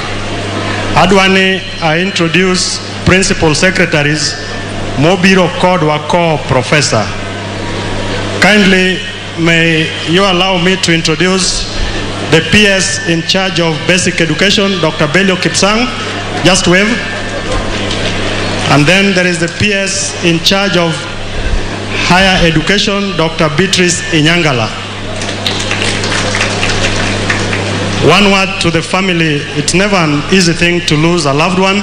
Adwani I introduce principal secretaries mobiro kod wako professor. Kindly may you allow me to introduce the PS in charge of basic education, Dr. Belio Kipsang. Just wave. And then there is the PS in charge of higher education, Dr. Beatrice Inyangala. One word to the family: it's never an easy thing to lose a loved one.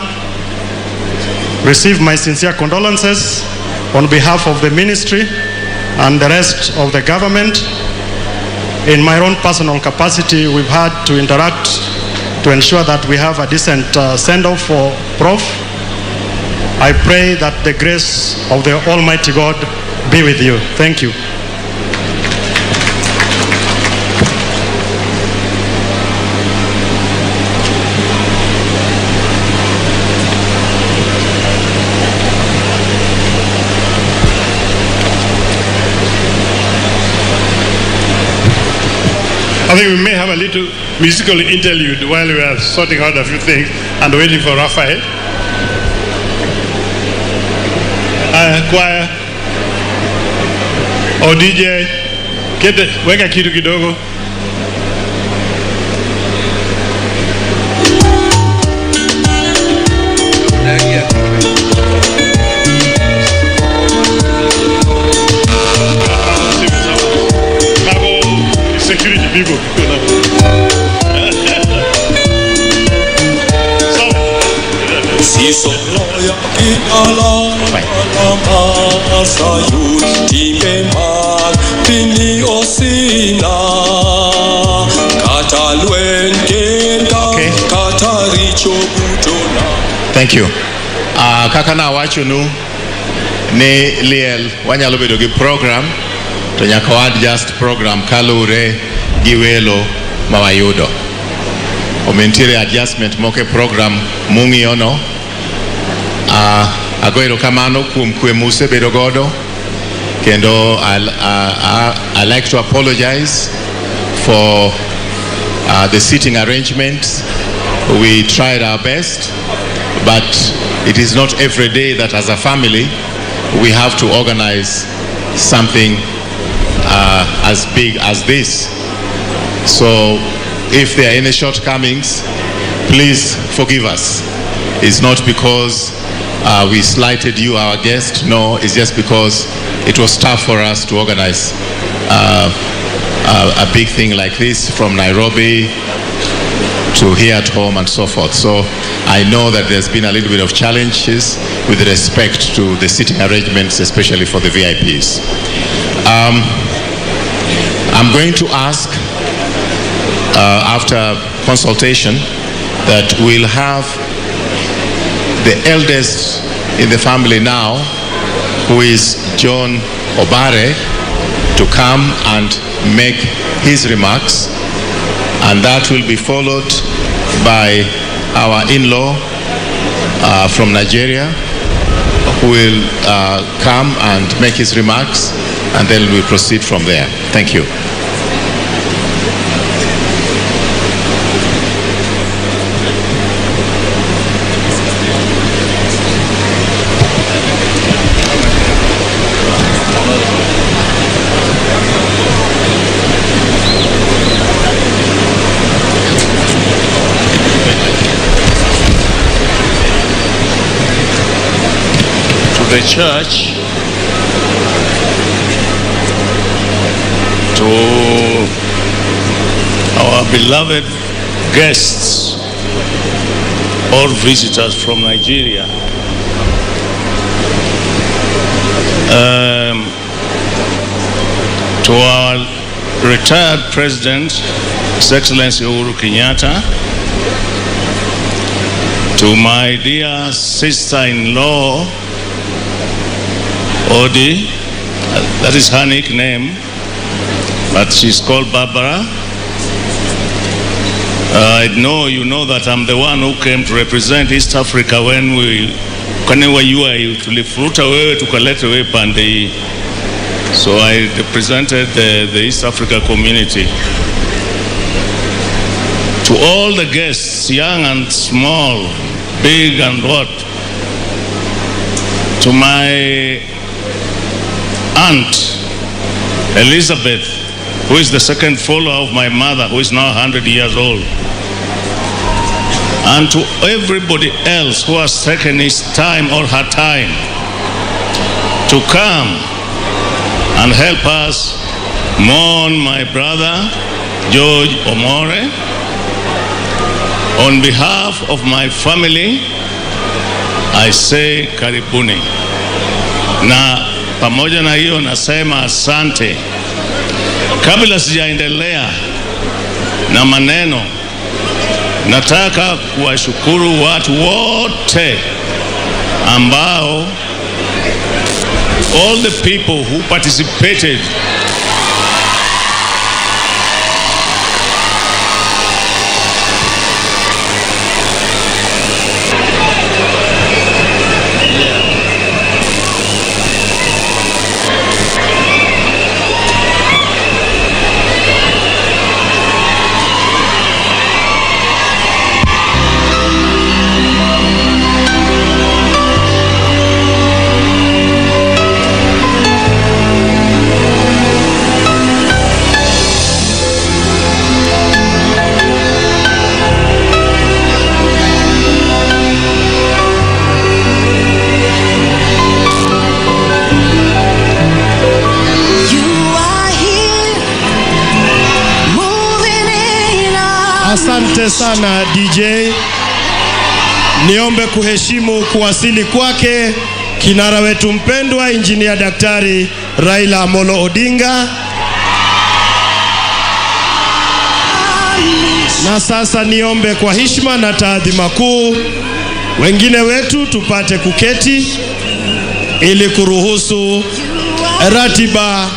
Receive my sincere condolences on behalf of the ministry and the rest of the government. In my own personal capacity, we've had to interact to ensure that we have a decent send-off for Prof. I pray that the grace of the Almighty God be with you. Thank you. I think we may have a little musical interlude while we are sorting out a few things and waiting for Raphael. Choir or DJ, weka kitu kidogo. Security people. Thank you. Kaka na wachunu ni liel wanyalo bedo gi program to nyaka wad just program kalure giwelo mawayudo. Omentire adjustment moke program mungi ono. Agoero kamano kuom kwe muse bedo godo. Kendo I like to apologize for the seating arrangements. We tried our best, but it is not every day that as a family we have to organize something as big as this. So if there are any shortcomings, please forgive us. It's not because we slighted you, our guest. No, it's just because it was tough for us to organize a big thing like this from Nairobi to here at home and so forth. So I know that there's been a little bit of challenges with respect to the seating arrangements, especially for the VIPs. I'm going to ask, after consultation, that we'll have the eldest in the family now, who is John Obare, to come and make his remarks, and that will be followed by our in-law from Nigeria, who will come and make his remarks, and then we'll proceed from there. Thank you. The church, to our beloved guests, all visitors from Nigeria, to our retired President, His Excellency Uhuru Kenyatta, to my dear sister-in-law, Odi, that is her nickname, but she's called Barbara. I know you know that I'm the one who came to represent East Africa when kanewa UI tulifuruta wewe tukaleta wewe pande hii. So I represented the East Africa community. To all the guests, young and small, big and what, to my aunt Elizabeth, who is the second follower of my mother, who is now 100 years old, and to everybody else who has taken his time or her time to come and help us mourn my brother George Omore. On behalf of my family, I say karibuni. Na pamoja na hiyo nasema asante. Kabla sijaendelea na maneno, nataka kuwashukuru watu wote ambao, all the people who participated Asante sana DJ. Niombe kuheshimu kuwasili kwake kinara wetu mpendwa Engineer Daktari Raila Amolo Odinga. Na sasa niombe kwa heshima na taadhima kuu wengine wetu tupate kuketi ili kuruhusu ratiba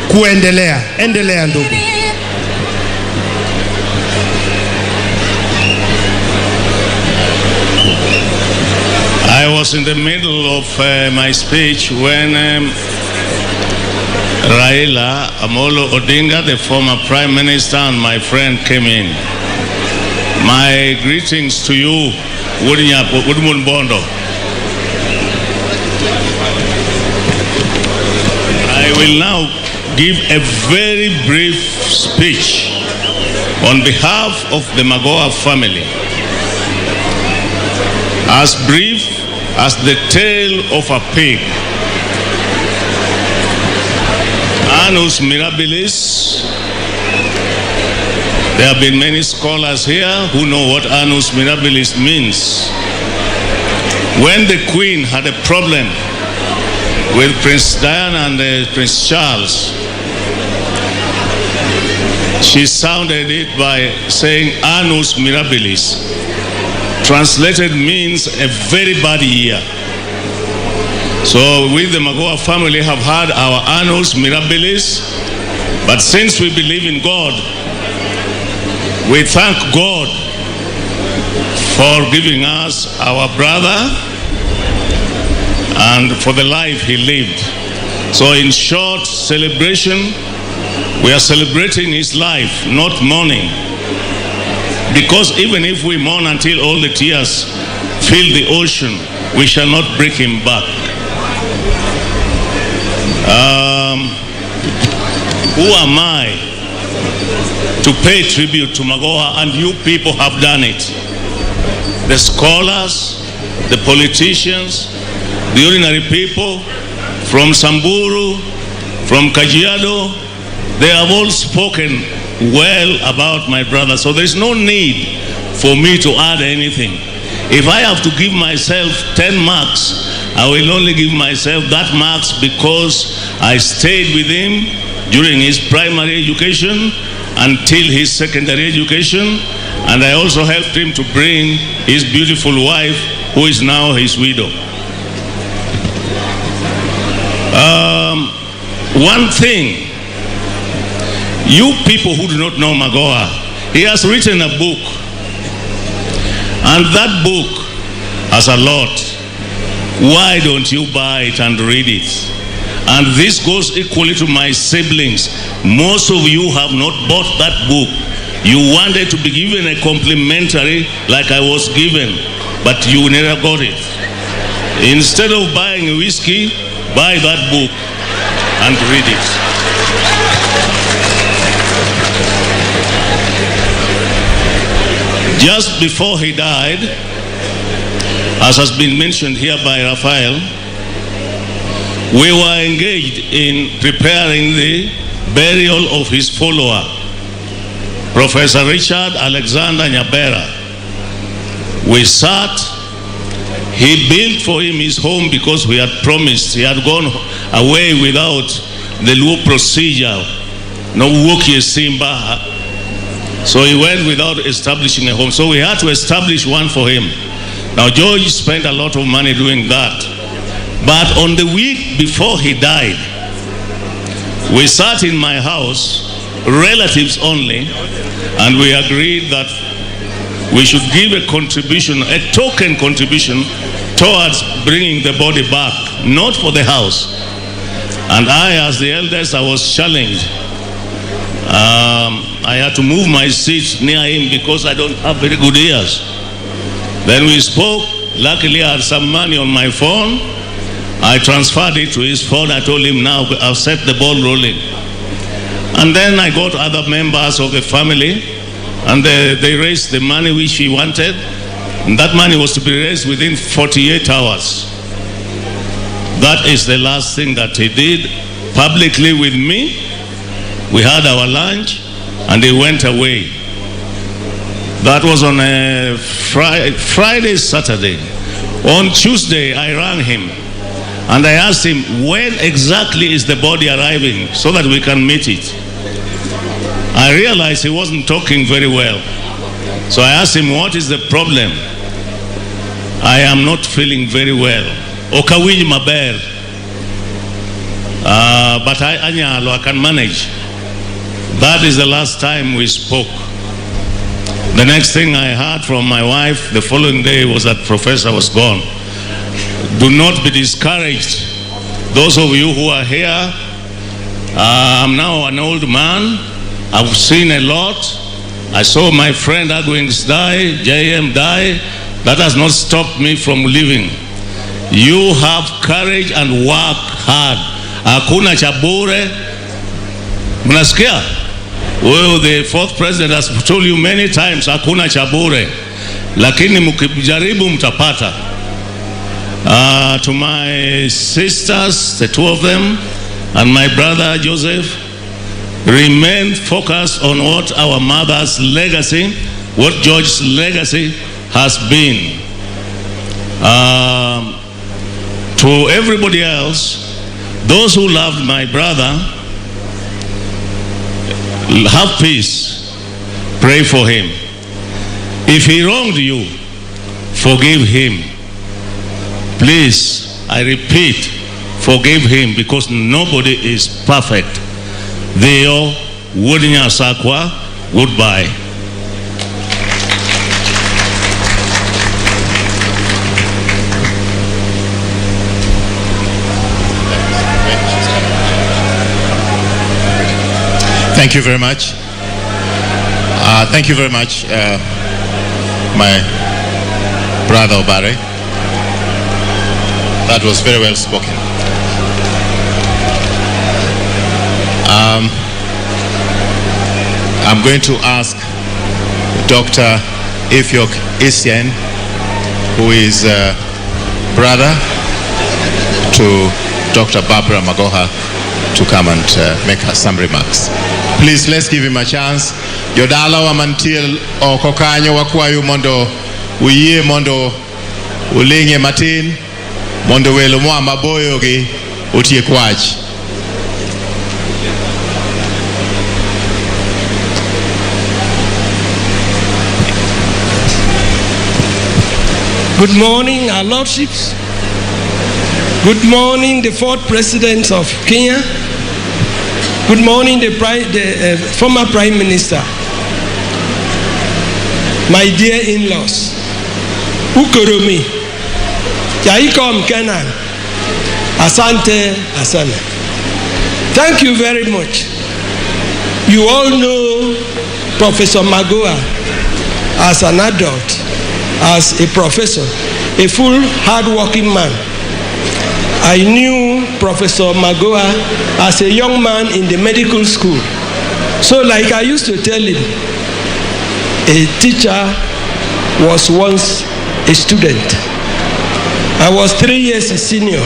kuendelea. Endelea ndugu. I was in the middle of my speech when Raila Amolo Odinga, the former Prime Minister, and my friend came in. My greetings to you, Woodmun Bondo. I will now give a very brief speech on behalf of the Magoha family. As brief as the tail of a pig. Annus mirabilis. There have been many scholars here who know what annus mirabilis means. When the Queen had a problem with Prince Diana and Prince Charles, she sounded it by saying annus mirabilis. Translated means a very bad year. So we the Magoha family have had our annus mirabilis, but since we believe in God, we thank God for giving us our brother and for the life he lived. So in short celebration, we are celebrating his life, not mourning. Because even if we mourn until all the tears fill the ocean, we shall not bring him back. Who am I to pay tribute to Magoha? And you people have done it. The scholars, the politicians, the ordinary people from Samburu, from Kajiado, they have all spoken well about my brother. So there's no need for me to add anything. If I have to give myself 10 marks, I will only give myself that marks because I stayed with him during his primary education until his secondary education, and I also helped him to bring his beautiful wife, who is now his widow. One thing, you people who do not know Magoha, he has written a book, and that book has a lot. Why don't you buy it and read it? And this goes equally to my siblings. Most of you have not bought that book. You wanted to be given a complimentary like I was given, but you never got it. Instead of buying a whiskey, buy that book and read it. Just before he died, as has been mentioned here by Raphael, we were engaged in preparing the burial of his follower, Professor Richard Alexander Nyabera. We sat, he built for him his home because we had promised. He had gone away without the Luo procedure, no wokie simba. So he went without establishing a home. So we had to establish one for him. Now George spent a lot of money doing that. But on the week before he died, we sat in my house, relatives only, and we agreed that we should give a contribution, a token contribution towards bringing the body back, not for the house. And I, as the eldest, I was challenged. I had to move my seat near him because I don't have very good ears. Then we spoke. Luckily, I had some money on my phone. I transferred it to his phone. I told him, now I've set the ball rolling. And then I got other members of the family, and they raised the money which he wanted. And that money was to be raised within 48 hours. That is the last thing that he did publicly with me. We had our lunch, and he went away. That was on a Friday, Saturday. On Tuesday, I rang him. And I asked him, when exactly is the body arriving so that we can meet it? I realized he wasn't talking very well. So I asked him, what is the problem? I am not feeling very well. Okawij maber. But I can manage. That is the last time we spoke. The next thing I heard from my wife the following day was that Professor was gone. Do not be discouraged. Those of you who are here, I'm now an old man. I've seen a lot. I saw my friend Agwings die, JM die. That has not stopped me from living. You have courage and work hard. Hakuna chabure. Mnasikia? Well, the fourth president has told you many times, hakuna chabure. Lakini mukijaribu mtapata. To my sisters, the two of them, and my brother Joseph, remain focused on what our mother's legacy, what George's legacy has been. To everybody else, those who loved my brother, have peace. Pray for him. If he wronged you, forgive him. Please, I repeat, forgive him, because nobody is perfect. Deo Wudinya Sakwa, goodbye. Thank you very much. Thank you very much, my brother Obare. That was very well spoken. I'm going to ask Dr. Ifyok Isien, who is brother to Dr. Barbara Magoha, to come and make some remarks. Please, let's give him a chance. Yodala wa mantil o kokanyo wakwayu mondo uye mondo ulinge matin mondo welo mwa maboyo gi utie kwach. Good morning, our lordships. Good morning, the fourth president of Kenya. Good morning, the former prime minister. My dear in-laws, Ukoromi, Yaikom Kenan, Asante Asana. Thank you very much. You all know Professor Magoha as an adult, as a professor, a full hard-working man. I knew Professor Magoha as a young man in the medical school. So like I used to tell him, a teacher was once a student. I was 3 years his senior.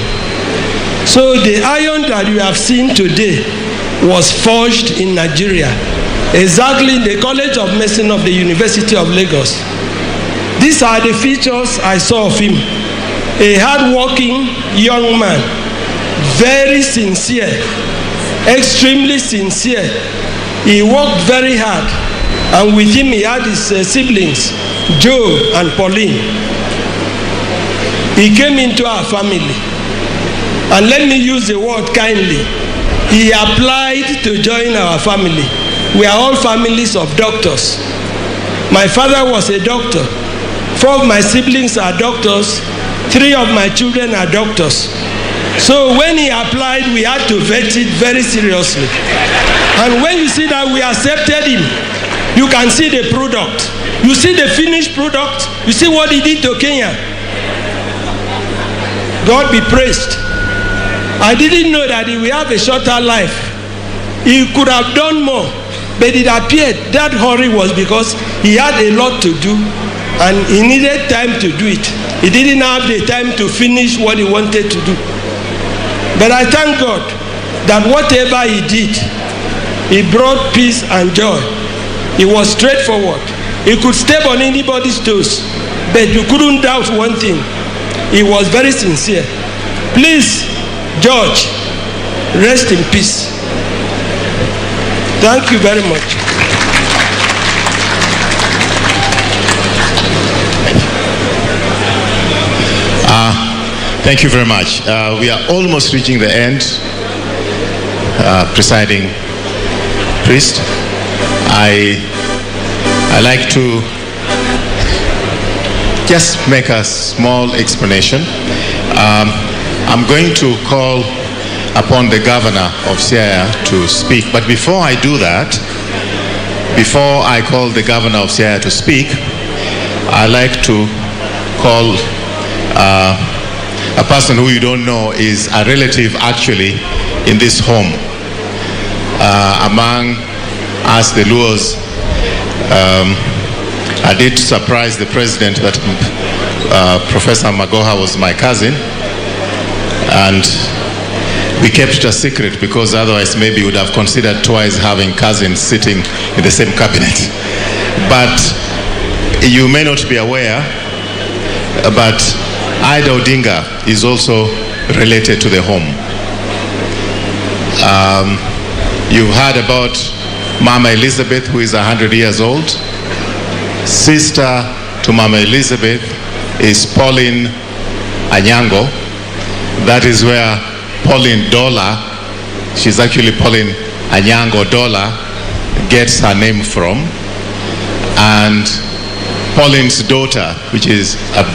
So the iron that you have seen today was forged in Nigeria, exactly in the College of Medicine of the University of Lagos. These are the features I saw of him. A hard-working young man, very sincere, extremely sincere. He worked very hard, and with him he had his siblings, Joe and Pauline. He came into our family, and let me use the word kindly. He applied to join our family. We are all families of doctors. My father was a doctor. 4 of my siblings are doctors. 3 of my children are doctors. So when he applied, we had to vet it very seriously. And when you see that we accepted him, you can see the product. You see the finished product. You see what he did to Kenya. God be praised. I didn't know that he will have a shorter life. He could have done more, but it appeared that hurry was because he had a lot to do and he needed time to do it. He didn't have the time to finish what he wanted to do. But I thank God that whatever he did, he brought peace and joy. He was straightforward. He could step on anybody's toes, but you couldn't doubt one thing. He was very sincere. Please, George, rest in peace. Thank you very much. Thank you very much. We are almost reaching the end. Presiding priest, I like to just make a small explanation. I'm going to call upon the governor of Siaya to speak, but before I do that, before I call the governor of Siaya to speak, I like to call a person who you don't know is a relative actually in this home. Among us, the Luos, I did surprise the president that Professor Magoha was my cousin, and we kept it a secret because otherwise maybe would have considered twice having cousins sitting in the same cabinet. But you may not be aware, but Ida Odinga is also related to the home. You've heard about Mama Elizabeth, who is 100 years old. Sister to Mama Elizabeth is Pauline Anyango. That is where Pauline Dola, she's actually Pauline Anyango Dola, gets her name from. And Pauline's daughter, which is an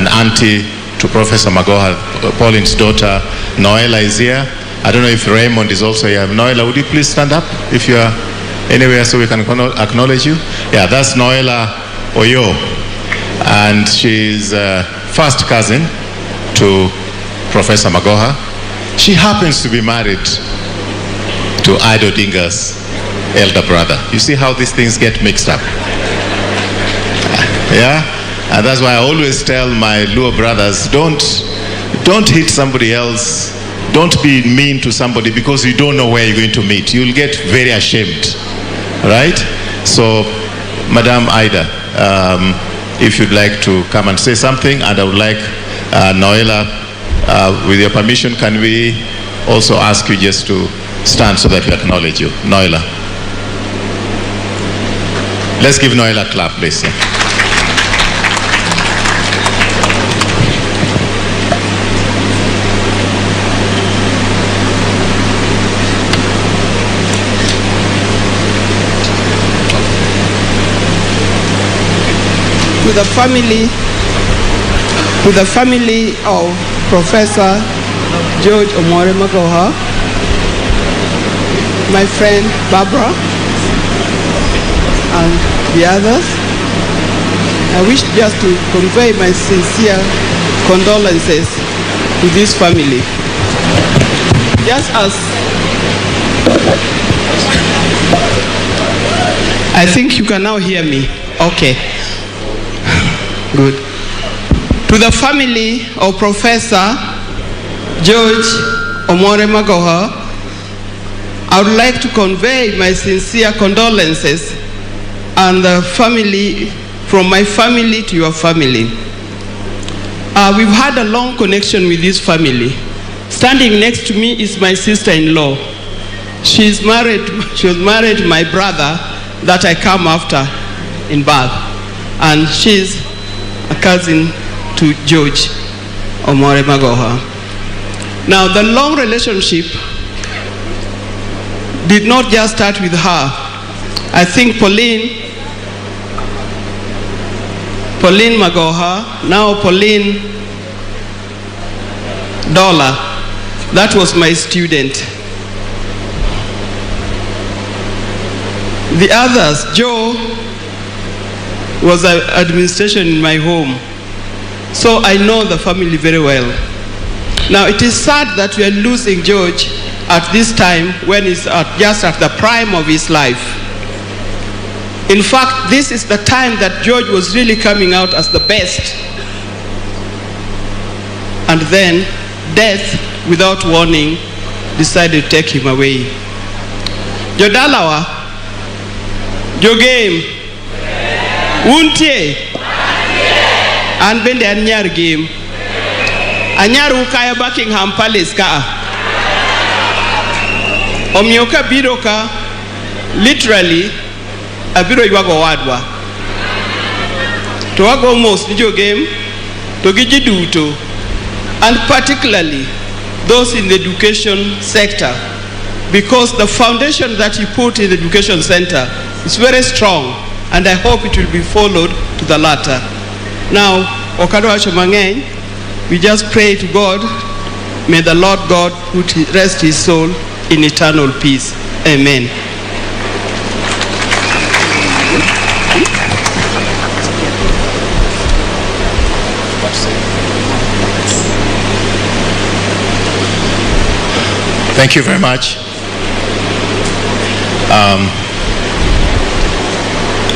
auntie to Professor Magoha, Pauline's daughter, Noela, is here. I don't know if Raymond is also here. Noela, would you please stand up if you are anywhere so we can acknowledge you? Yeah, that's Noela Oyo. And she's first cousin to Professor Magoha. She happens to be married to Ida Odinga's elder brother. You see how these things get mixed up? Yeah? And that's why I always tell my Luo brothers, don't hit somebody else. Don't be mean to somebody because you don't know where you're going to meet. You'll get very ashamed. Right? So, Madam Ida, if you'd like to come and say something, and I would like Noela, with your permission, can we also ask you just to stand so that we acknowledge you? Noela. Let's give Noela a clap, please. to the family of Professor George Omore Magoha, my friend Barbara, and the others, I wish just to convey my sincere condolences to this family. Just as I think you can now hear me. Okay. Good. To the family of Professor George Omore Magoha, I would like to convey my sincere condolences and the family, from my family to your family. We've had a long connection with this family. Standing next to me is my sister-in-law. She was married to my brother that I come after in Bath, and she's a cousin to George Omore Magoha. Now, the long relationship did not just start with her. I think Pauline Magoha, now Pauline Dollar, that was my student. The others, Joe was an administration in my home. So I know the family very well. Now it is sad that we are losing George at this time when he's just at the prime of his life. In fact, this is the time that George was really coming out as the best. And then death, without warning, decided to take him away. Jodalawa, Jogame, Untie, and bende anyar game. Anyar ukaya Buckingham Palace ka. Omioka biroka, literally, abiro yuago wadwa. To wago most nijo game, to giji duto, and particularly those in the education sector, because the foundation that he put in the education center is very strong, and I hope it will be followed to the latter. Now, Okado Achomangeng, we just pray to God, may the Lord God rest his soul in eternal peace. Amen. Thank you very much.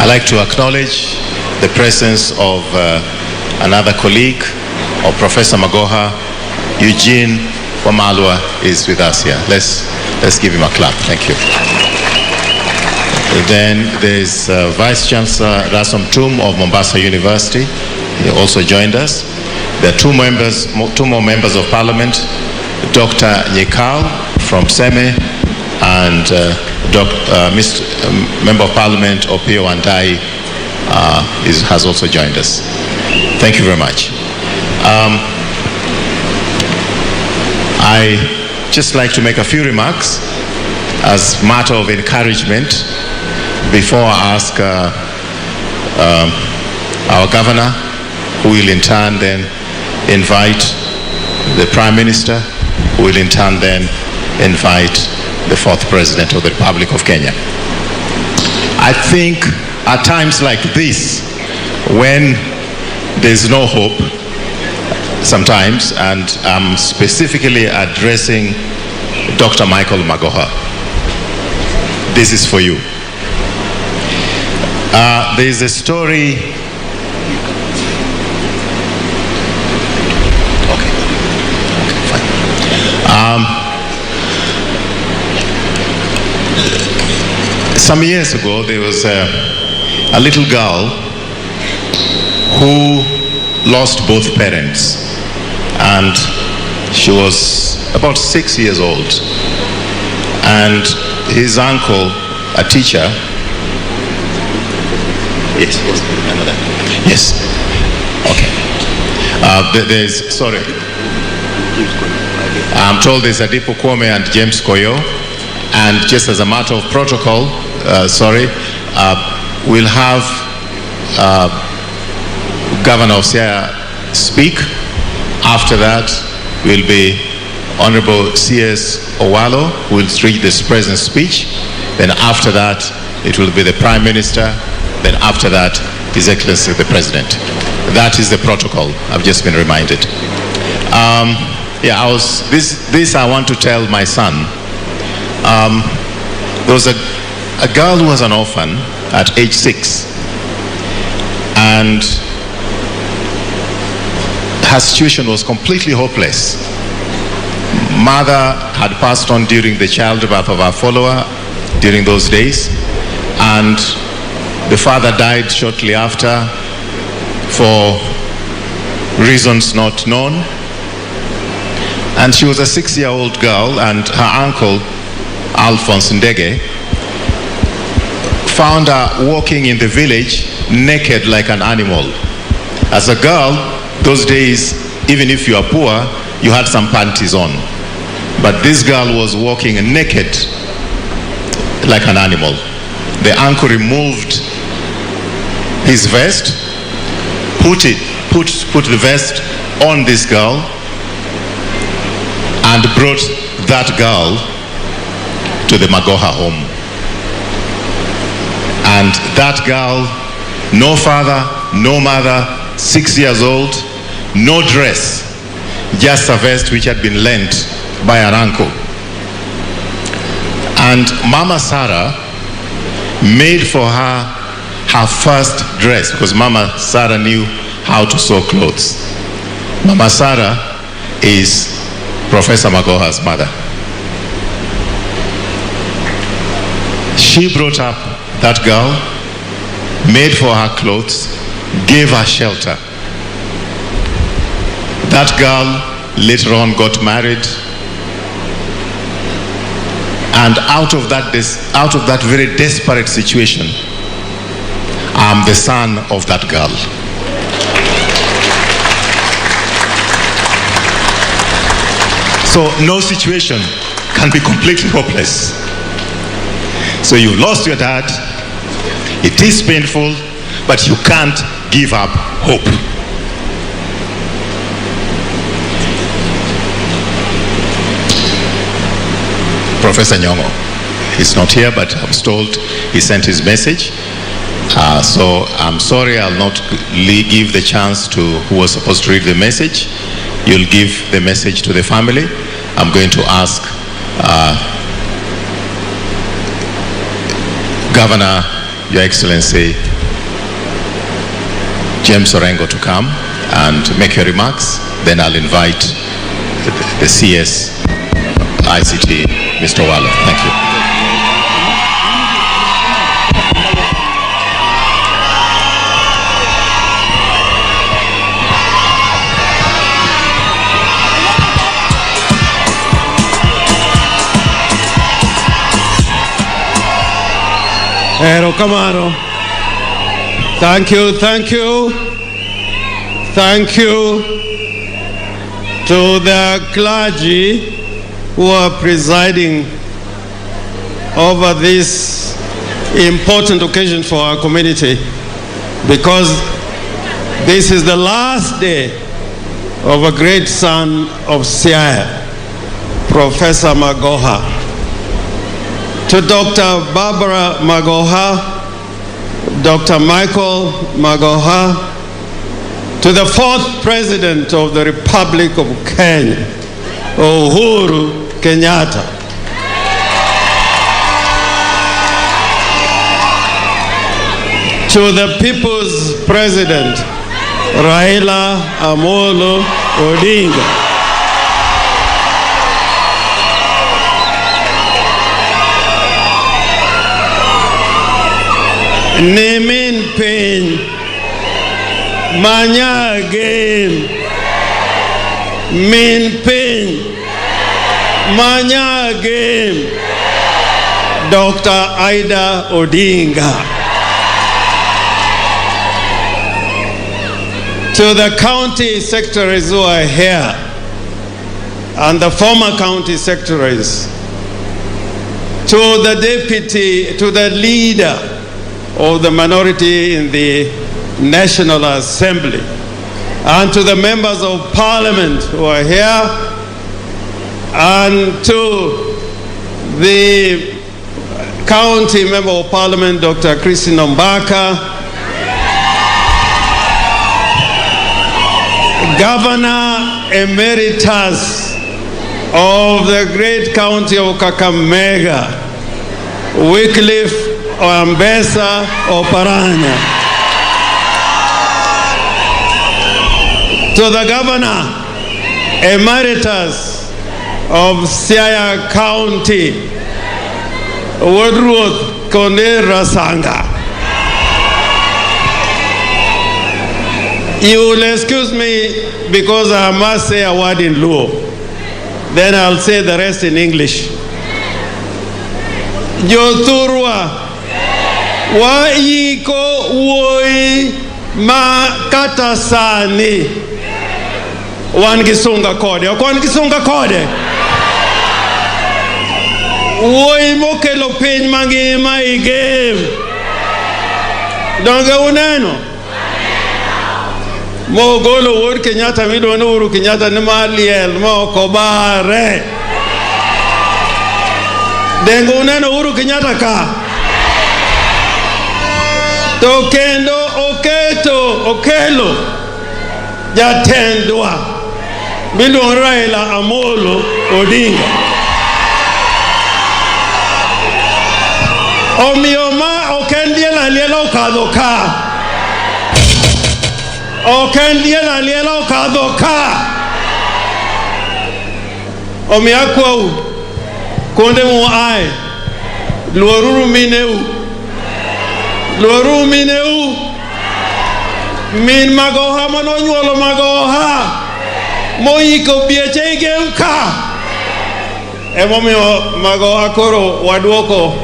I'd like to acknowledge the presence of another colleague of Professor Magoha. Eugene Wamalwa is with us here. Let's give him a clap. Thank you. Then there's Vice Chancellor Rasom Tum of Mombasa University. He also joined us. There are two more members of Parliament, Dr. Nyekal from Seme and Mr. Member of Parliament Opio Wandai has also joined us. Thank you very much. I just like to make a few remarks as matter of encouragement before I ask our governor, who will in turn then invite the Prime Minister, who will in turn then invite the fourth President of the Republic of Kenya. I think at times like this, when there's no hope, sometimes, and I'm specifically addressing Dr. Michael Magoha, this is for you. There's a story. Okay, fine. Some years ago, there was a little girl who lost both parents, and she was about 6 years old, and his uncle, a teacher, yes, okay, sorry, I'm told there's Adipo Kwame and James Koyo, and just as a matter of protocol, we'll have Governor of Siaya speak. After that will be Honorable C.S. Owalo, who will read this President's speech. Then after that, it will be the Prime Minister. Then after that, His Excellency the President. That is the protocol. I've just been reminded. This I want to tell my son. There was a girl who was an orphan at age 6, and her situation was completely hopeless. Mother had passed on during the childbirth of our follower during those days, and the father died shortly after for reasons not known. And she was a 6-year-old girl, and her uncle, Alphonse Ndege, found her walking in the village naked like an animal. As a girl, those days, even if you are poor, you had some panties on. But this girl was walking naked like an animal. The uncle removed his vest, put the vest on this girl, and brought that girl to the Magoha home. And that girl, no father, no mother, 6 years old, no dress, just a vest which had been lent by her uncle. And Mama Sarah made for her her first dress, because Mama Sarah knew how to sew clothes. Mama Sarah is Professor Magoha's mother. She brought up that girl, made for her clothes, gave her shelter. That girl later on got married, and out of that very desperate situation, I'm the son of that girl. So no situation can be completely hopeless. So you lost your dad, it is painful, but you can't give up hope. Professor Nyong'o is not here, but I was told he sent his message. So I'm sorry, I'll not give the chance to who was supposed to read the message. You'll give the message to the family. I'm going to ask Governor, Your Excellency, James Orengo to come and make your remarks. Then I'll invite the CS ICT, Mr. Walo. Thank you. Kamaro. Thank you to the clergy who are presiding over this important occasion for our community, because this is the last day of a great son of Siaya, Professor Magoha. To Dr. Barbara Magoha, Dr. Michael Magoha, to the 4th President of the Republic of Kenya, Uhuru Kenyatta. To the People's President, Raila Amolo Odinga. Nemin Pin, Manya Game, Min Pin, Manya Game, Dr. Ida Odinga. To the county secretaries who are here, and the former county secretaries, to the deputy, to the leader of the minority in the National Assembly, and to the members of Parliament who are here, and to the County Member of Parliament, Dr. Christine Ombaka, Governor Emeritus of the great county of Kakamega, Wycliffe Ambesa Oparanya, to the Governor Emeritus of Siaya County, Woodruth Konde Rasanga. You will excuse me because I must say a word in Luo. Then I'll say the rest in English. Jothurwa wa yiko woi ma katasani wan gisunga kode. Okwan gisunga kode. Woi mokelo piny mangima igem. Donge uneno? Mogolo Uhuru Kenyatta midwano Uhuru Kenyatta ni maliel moko bare. Dengo uneno Uhuru Kenyatta ka. To kendo okelo jatendwa miluongo Raila Amolo Odinga. Omiyo ma okendiel alielo kadho ka. Okendiel alielo kadho ka. Omiyo akwau konde mu ai luoruru mineu. Luoruru mineu. Min Magoha manonyuolo Magoha moiko bieche igem ka. Emomiyo Magoha koro waduoko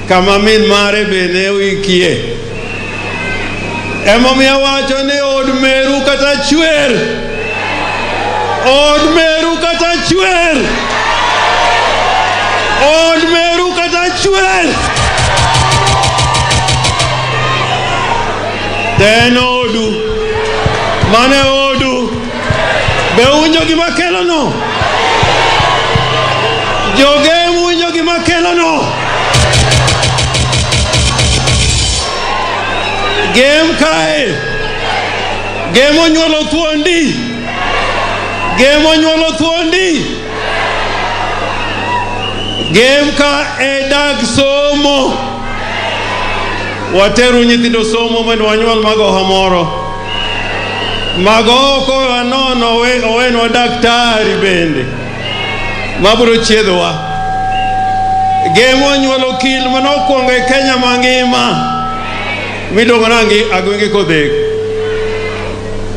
kama min mare bene wikie. Emomiyo wacho ni od meru kata chwer. Od meru kata chwer. Od meru kata chwer. Ten odu. Mane odu. Be unjo gima kelo no. Joge unjo gima kelo no. Game kae. Game onyuolo thuondi. Game onyuolo thuondi. Game ka edag somo. Wateru nyithindo somo mondo wanyuol Magoha moro. Magoha ko anono owenwa daktari bende mabiro chiedhowa. Game onyuolo kil manokwongo e Kenya mangima miluongo nangi Agwenge Kodhek.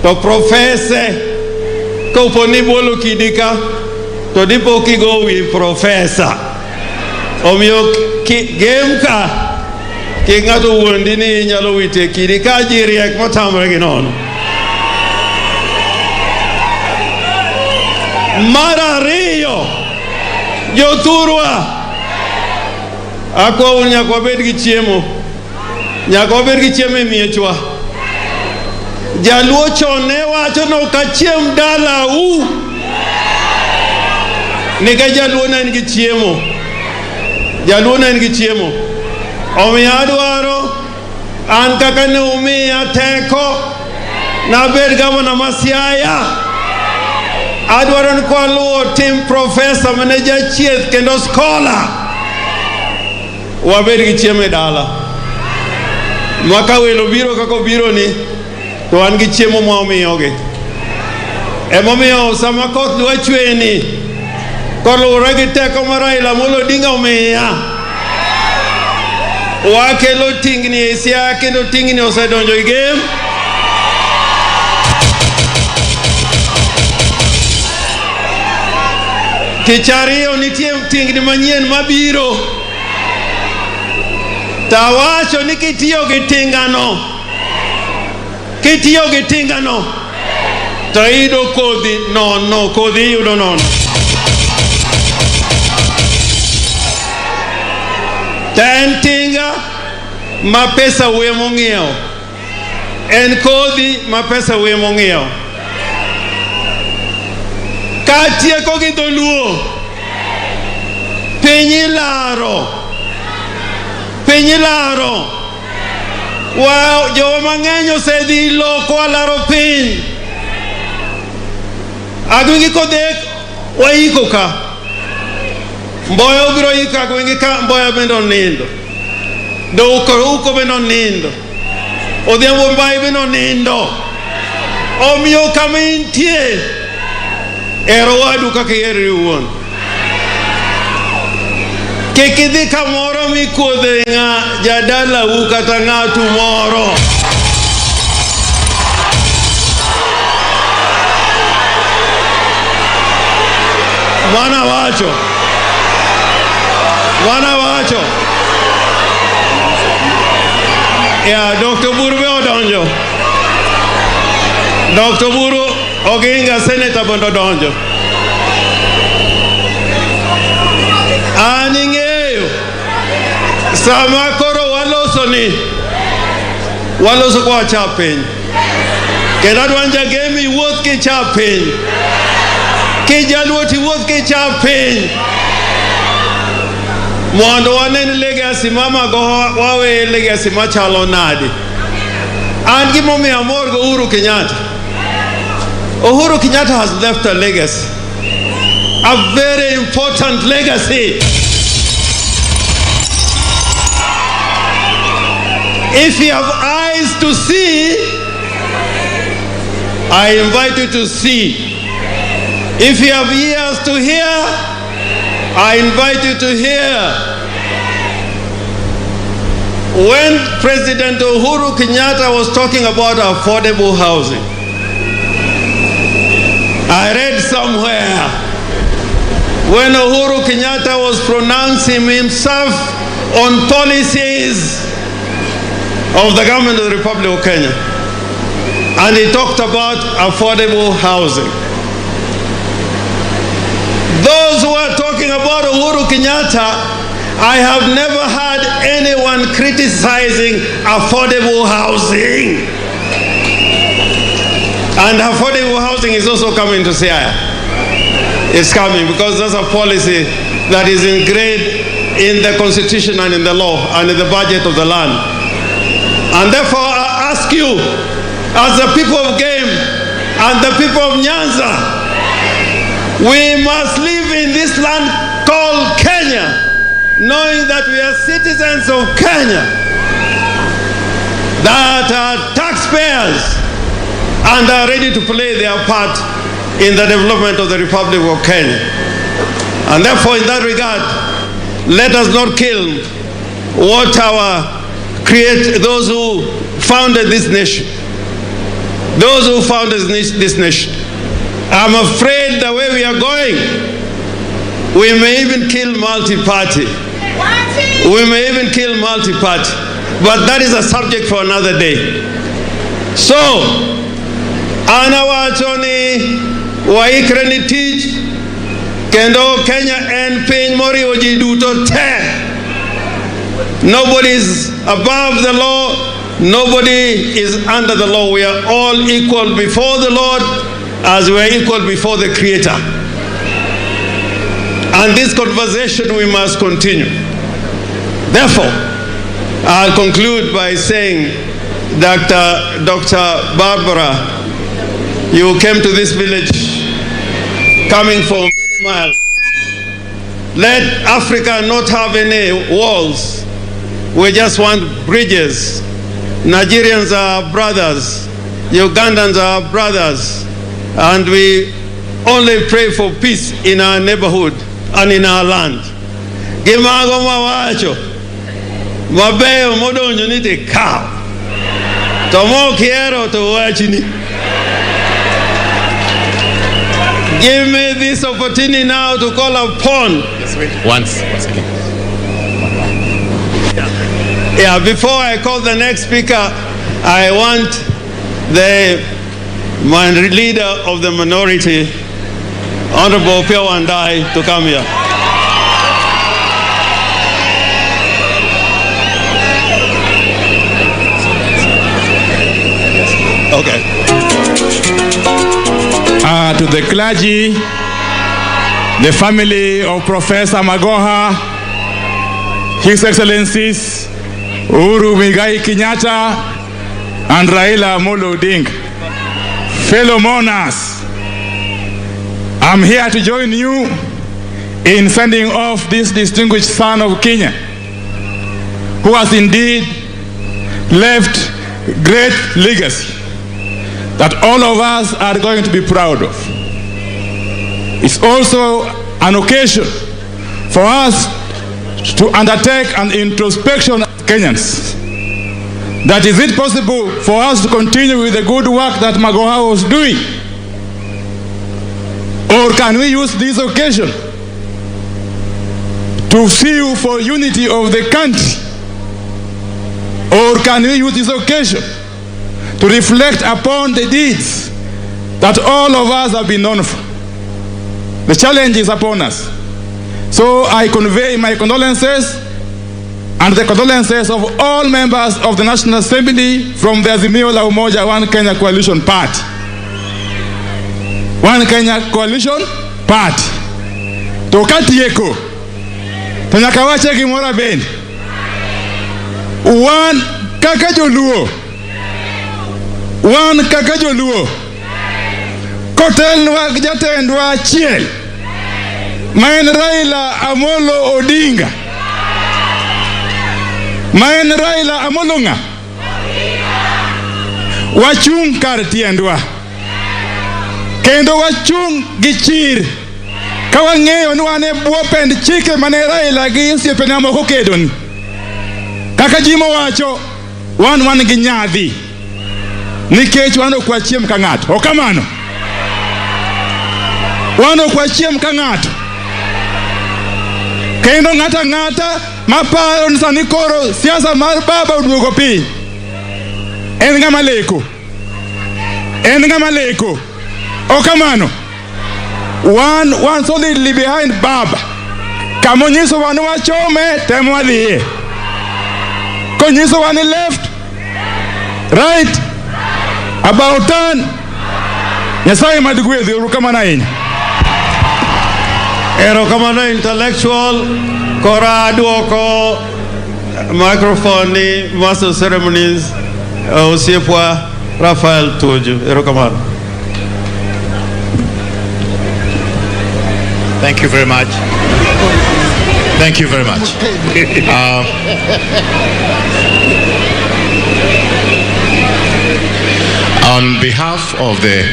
To profese kopo ni bolo kidika to dipo kigo wi profesa. Omiyo game ka ki ng'ato wuondi ni nyalo wite kidi ka ji riek motamre gi nono. Mar ariyo, jothurwa akwa nyaka wabed gi chiemo. Nyaka wabed gi chiemo e miechwa. Jaluo chon ne wacho no ka chiem dala u. Nika jaluo na en gi chiemo. Jaluo na en gi chiemo. Omiyo adwaro an kaka ne umiya teko na bed gavana ma Siaya. Adwaro ni kwa luo tim profesa mane jachieth kendo scholar. Wabed gi chiemo e dala. Maka welo biro kako biro ni to an gi chiemo ma omiyogi. Emomiyo sama koth dwa chwe ni koluwore gi teko ma Raila Amolo Odinga omiya, wakelo tingni e Siaya kendo tingni osedonjo e game. Tich ariyo nitie tingni manyien mabiro. Tawacho ni kitiyo gi tingano. Kitiyo gi tingano to iyudo kodhi nono, kodhi iyudo nono. Ta en tinga ma pesa wuye mong'iewo. en kodhi ma pesa wemo ng'iewo. Katieko gi dholuo, piny ilaro. Wow, jowa mang'eny osedhi loko alaro piny. Agwingi kodhek waiko ka. Mboya obiro iko agwingi ka, Mboya bende onindo. Uko bende onindo. Odhiambo Mbai bende onindo. Omiyo kama intie, ero wadu kaka iheri iwuon. Kik idhi kamoro mikuodhe jadalau kata ng'atu moro. Mana wacho. Ya, Dr. Buru be odonjo. Dr. Buru Oginga Senator bende odonjo. An ing'eyo sama koro waloso kwa chap piny. Kendo adwa njagemi wuoth kichap piny. Kijaluo tiwuoth kichap piny. Mondo wanen legacy ma Magoha wawe legacy machalo nade. An gimomiyo amor go Uhuru Kenyatta. Uhuru Kenyatta has left a legacy. A very important legacy. If you have eyes to see, I invite you to see. If you have ears to hear, I invite you to hear. When President Uhuru Kenyatta was talking about affordable housing, I read somewhere when Uhuru Kenyatta was pronouncing himself on policies of the government of the Republic of Kenya, and he talked about affordable housing. Those who are talking about Uhuru Kenyatta, I have never heard anyone criticizing affordable housing. And affordable housing is also coming to Siaya. It's coming because that's a policy that is engraved in the constitution and in the law and in the budget of the land. And therefore I ask you, as the people of Game and the people of Nyanza, we must live in this land called Kenya, knowing that we are citizens of Kenya, that are taxpayers and are ready to play their part in the development of the Republic of Kenya. And therefore, in that regard, let us not kill what those who founded this nation, those who founded this nation. I'm afraid the way we are going, we may even kill multi-party. We may even kill multi-party. But that is a subject for another day. So, ana wachoni waikre ni tich kendo Kenya en piny moriwo ji duto te. Nobody is above the law. Nobody is under the law. We are all equal before the Lord as we are equal before the Creator. And this conversation we must continue. Therefore, I'll conclude by saying, Dr. Barbara, you came to this village coming from many miles. Let Africa not have any walls. We just want bridges. Nigerians are our brothers. Ugandans are our brothers. And we only pray for peace in our neighborhood and in our land. Gimago mawacho, mabeyo modonyo ni te kao. Tomo kiero to wachini. Give me this opportunity now to call upon. Yes, wait. Once again. Yeah, before I call the next speaker, I want the leader of the minority, Honorable Pio Wandai, to come here. to the clergy, the family of Professor Magoha, His Excellencies Uhuru Kenyatta and Raila Odinga. Fellow mourners, I'm here to join you in sending off this distinguished son of Kenya, who has indeed left great legacy that all of us are going to be proud of. It's also an occasion for us to undertake an introspection as Kenyans. That is it possible for us to continue with the good work that Magoha was doing? Or can we use this occasion to sue for unity of the country? Or can we use this occasion to reflect upon the deeds that all of us have been known for? The challenge is upon us. So I convey my condolences and the condolences of all members of the National Assembly from the Azimio la Umoja One Kenya Coalition Party. One Kenya Coalition Party. Tokati yeko. Tanyakawache kimora ben. One kakajoluo. One kakajoluo. Kotel nwa jatendwa chiel. Maen Raila Amolo Odinga. Maen Raila Amolonga. Wachung kar tiendwa. Kendo wachung gichir. Kawang'eyo ni wane buopend chike mane Raila gi osiepe na moko kedon. Kaka jimo wacho, wan gi nyadhi. Nikech wan ok wachiem ka ng'ato. Okamano. Wan ok wachiem ka ng'ato. Kendo ng'ata maparo ni sani koro siasa mar baba uduogo piny. En ng'ama leko. En ng'ama leko. Okamano. One solidly behind baba. Kamonyiso wan wachome temo wadhiye. Konyiso wan left, right, about turn. Nyasaye madugwedhi urukamana ahinya. Erokamano intellectual kora duoko microphone ni master of ceremonies osiepwa Rafael Tuju. Erokamano. Thank you very much. Thank you very much. On behalf of the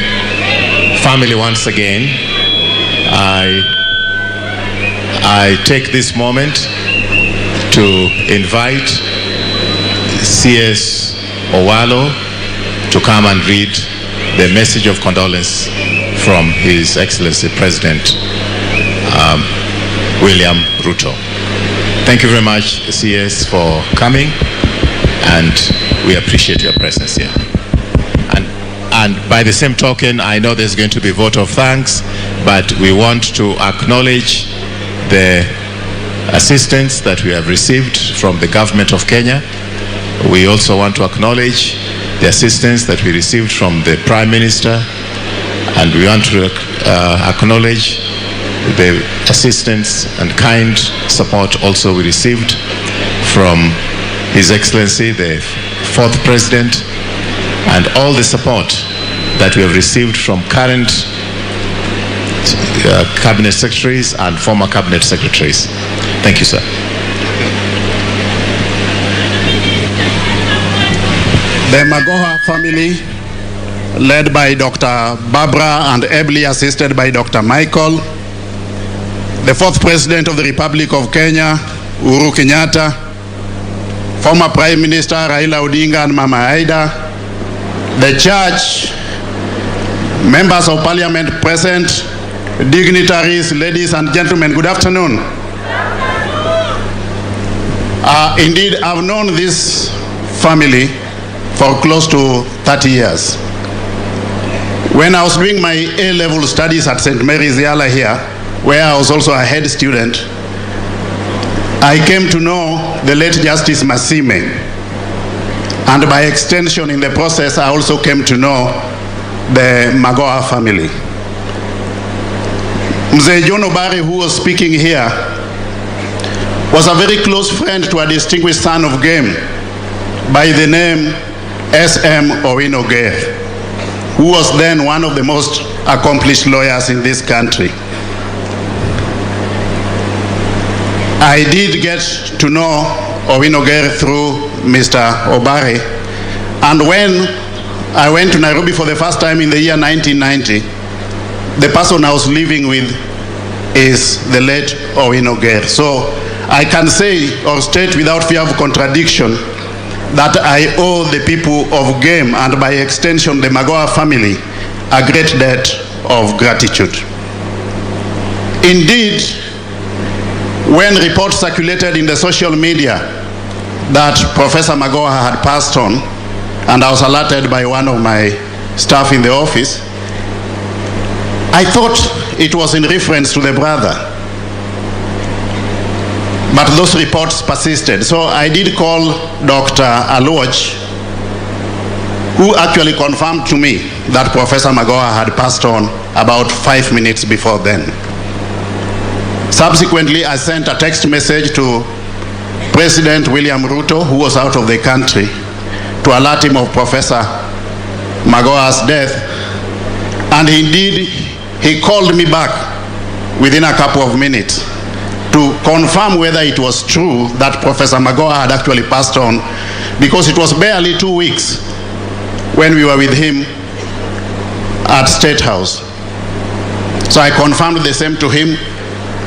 family once again, I take this moment to invite CS Owalo to come and read the message of condolence from His Excellency President William Ruto. Thank you very much, CS, for coming, and we appreciate your presence here. And by the same token, I know there's going to be a vote of thanks, but we want to acknowledge the assistance that we have received from the government of Kenya. We also want to acknowledge the assistance that we received from the Prime Minister, and we want to acknowledge the assistance and kind support also we received from His Excellency, the 4th President, and all the support that we have received from current cabinet secretaries and former cabinet secretaries. Thank you, sir. The Magoha family, led by Dr. Barbara and ably assisted by Dr. Michael, the 4th President of the Republic of Kenya, Uhuru Kenyatta, former Prime Minister Raila Odinga and Mama Aida, the church, members of parliament present, dignitaries, ladies and gentlemen, good afternoon. Indeed, I've known this family for close to 30 years. When I was doing my A-level studies at St. Mary's Yala here, where I was also a head student, I came to know the late Justice Masime. And by extension in the process, I also came to know the Magoha family. Mzee John Obare, who was speaking here, was a very close friend to a distinguished son of game by the name S.M. Owino Gere, who was then one of the most accomplished lawyers in this country. I did get to know Owino Gere through Mr. Obare, and when I went to Nairobi for the first time in the year 1990, the person I was living with is the late Owino Gere. So I can say or state without fear of contradiction that I owe the people of Game, and by extension the Magoha family, a great debt of gratitude. Indeed, when reports circulated in the social media that Professor Magoha had passed on, and I was alerted by one of my staff in the office, I thought it was in reference to the brother. But those reports persisted. So I did call Dr. Aluoch, who actually confirmed to me that Professor Magoha had passed on about 5 minutes before then. Subsequently, I sent a text message to President William Ruto, who was out of the country, to alert him of Professor Magoha's death. And indeed, he called me back within a couple of minutes to confirm whether it was true that Professor Magoha had actually passed on, because it was barely 2 weeks when we were with him at State House. So I confirmed the same to him,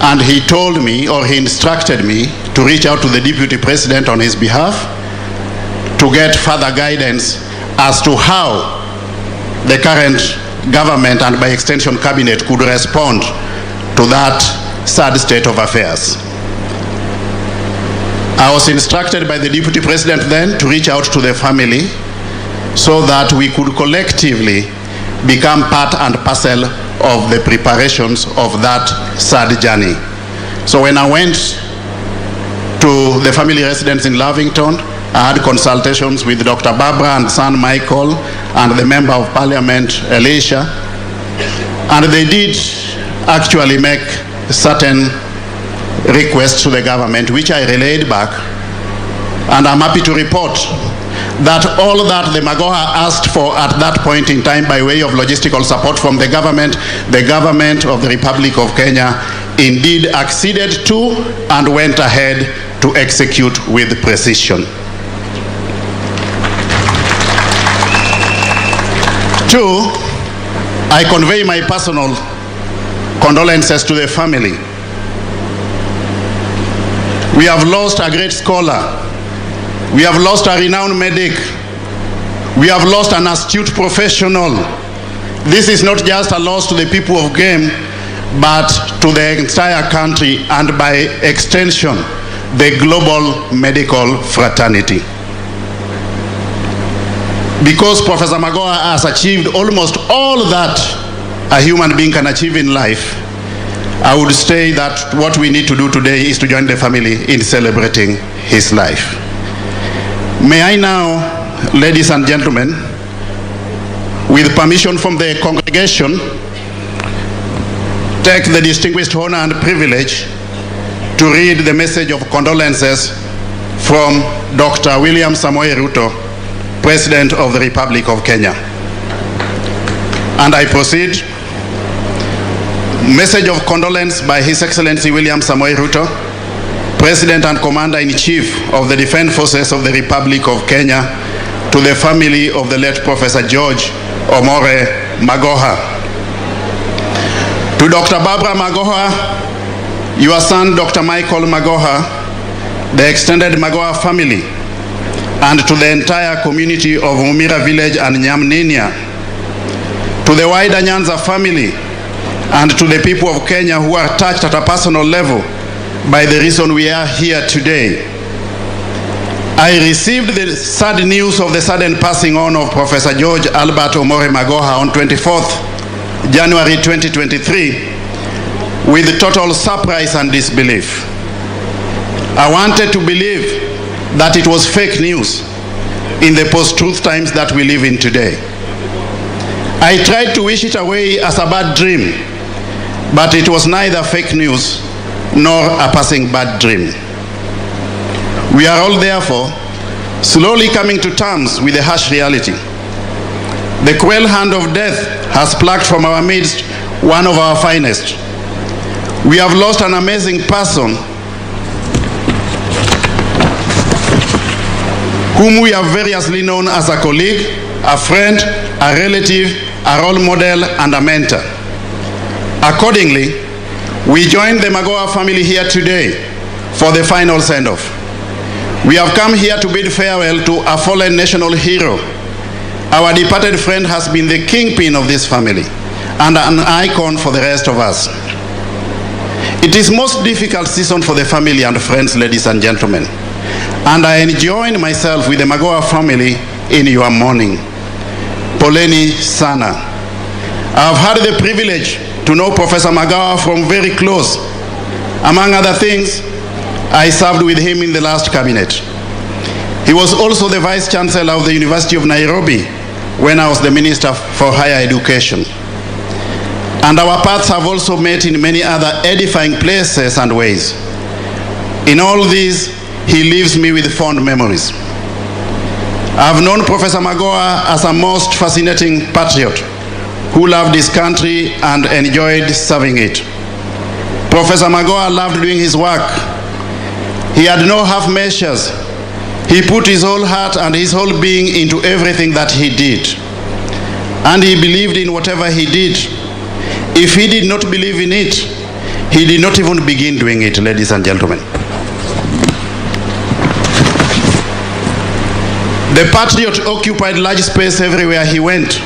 and he told me, or he instructed me, to reach out to the Deputy President on his behalf to get further guidance as to how the current government, and by extension cabinet, could respond to that sad state of affairs. I was instructed by the Deputy President then to reach out to the family so that we could collectively become part and parcel of the preparations of that sad journey. So when I went to the family residence in Lavington, I had consultations with Dr. Barbara and son Michael and the Member of Parliament Elisha, and they did actually make certain requests to the government, which I relayed back, and I'm happy to report that all that the Magoha asked for at that point in time by way of logistical support from the government of the Republic of Kenya indeed acceded to and went ahead to execute with precision. Two, I convey my personal condolences to the family. We have lost a great scholar. We have lost a renowned medic. We have lost an astute professional. This is not just a loss to the people of Game, but to the entire country, and by extension, the global medical fraternity. Because Professor Magoha has achieved almost all that a human being can achieve in life, I would say that what we need to do today is to join the family in celebrating his life. May I now, ladies and gentlemen, with permission from the congregation, take the distinguished honor and privilege to read the message of condolences from Dr. William Samoei Ruto, President of the Republic of Kenya. And I proceed. Message of condolence by His Excellency William Samoei Ruto, President and Commander-in-Chief of the Defense Forces of the Republic of Kenya, to the family of the late Professor George Omore Magoha. To Dr. Barbara Magoha, your son Dr. Michael Magoha, the extended Magoha family, and to the entire community of Umira village and Nyamninia, to the wider Nyanza family, and to the people of Kenya who are touched at a personal level by the reason we are here today. I received the sad news of the sudden passing on of Professor George Albert Omore Magoha on 24th January 2023 with total surprise and disbelief. I wanted to believe that it was fake news in the post-truth times that we live in today. I tried to wish it away as a bad dream, but it was neither fake news nor a passing bad dream. We are all therefore slowly coming to terms with the harsh reality. The cruel hand of death has plucked from our midst one of our finest. We have lost an amazing person whom we have variously known as a colleague, a friend, a relative, a role model, and a mentor. Accordingly, we join the Magoha family here today for the final send-off. We have come here to bid farewell to a fallen national hero. Our departed friend has been the kingpin of this family and an icon for the rest of us. It is most difficult season for the family and friends, ladies and gentlemen, and I join myself with the Magoha family in your mourning. Poleni sana. I have had the privilege to know Professor Magoha from very close. Among other things, I served with him in the last cabinet. He was also the Vice Chancellor of the University of Nairobi when I was the Minister for Higher Education. And our paths have also met in many other edifying places and ways. In all these, he leaves me with fond memories. I have known Professor Magoha as a most fascinating patriot who loved his country and enjoyed serving it. Professor Magoha loved doing his work. He had no half measures. He put his whole heart and his whole being into everything that he did. And he believed in whatever he did. If he did not believe in it, he did not even begin doing it, ladies and gentlemen. The patriot occupied large space everywhere he went.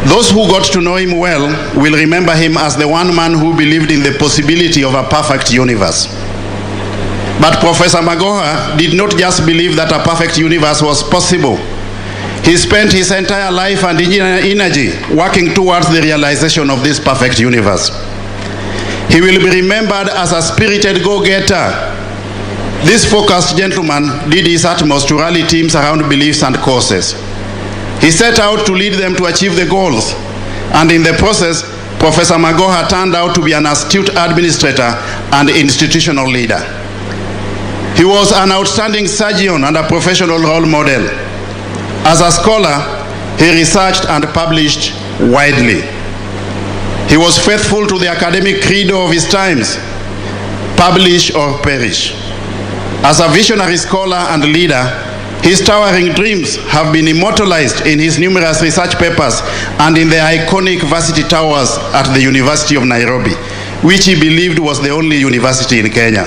Those who got to know him well will remember him as the one man who believed in the possibility of a perfect universe. But Professor Magoha did not just believe that a perfect universe was possible. He spent his entire life and energy working towards the realization of this perfect universe. He will be remembered as a spirited go-getter. This focused gentleman did his utmost to rally teams around beliefs and causes. He set out to lead them to achieve the goals, and in the process, Professor Magoha turned out to be an astute administrator and institutional leader. He was an outstanding surgeon and a professional role model. As a scholar, he researched and published widely. He was faithful to the academic credo of his times, publish or perish. As a visionary scholar and leader, his towering dreams have been immortalized in his numerous research papers and in the iconic varsity towers at the University of Nairobi, which he believed was the only university in Kenya.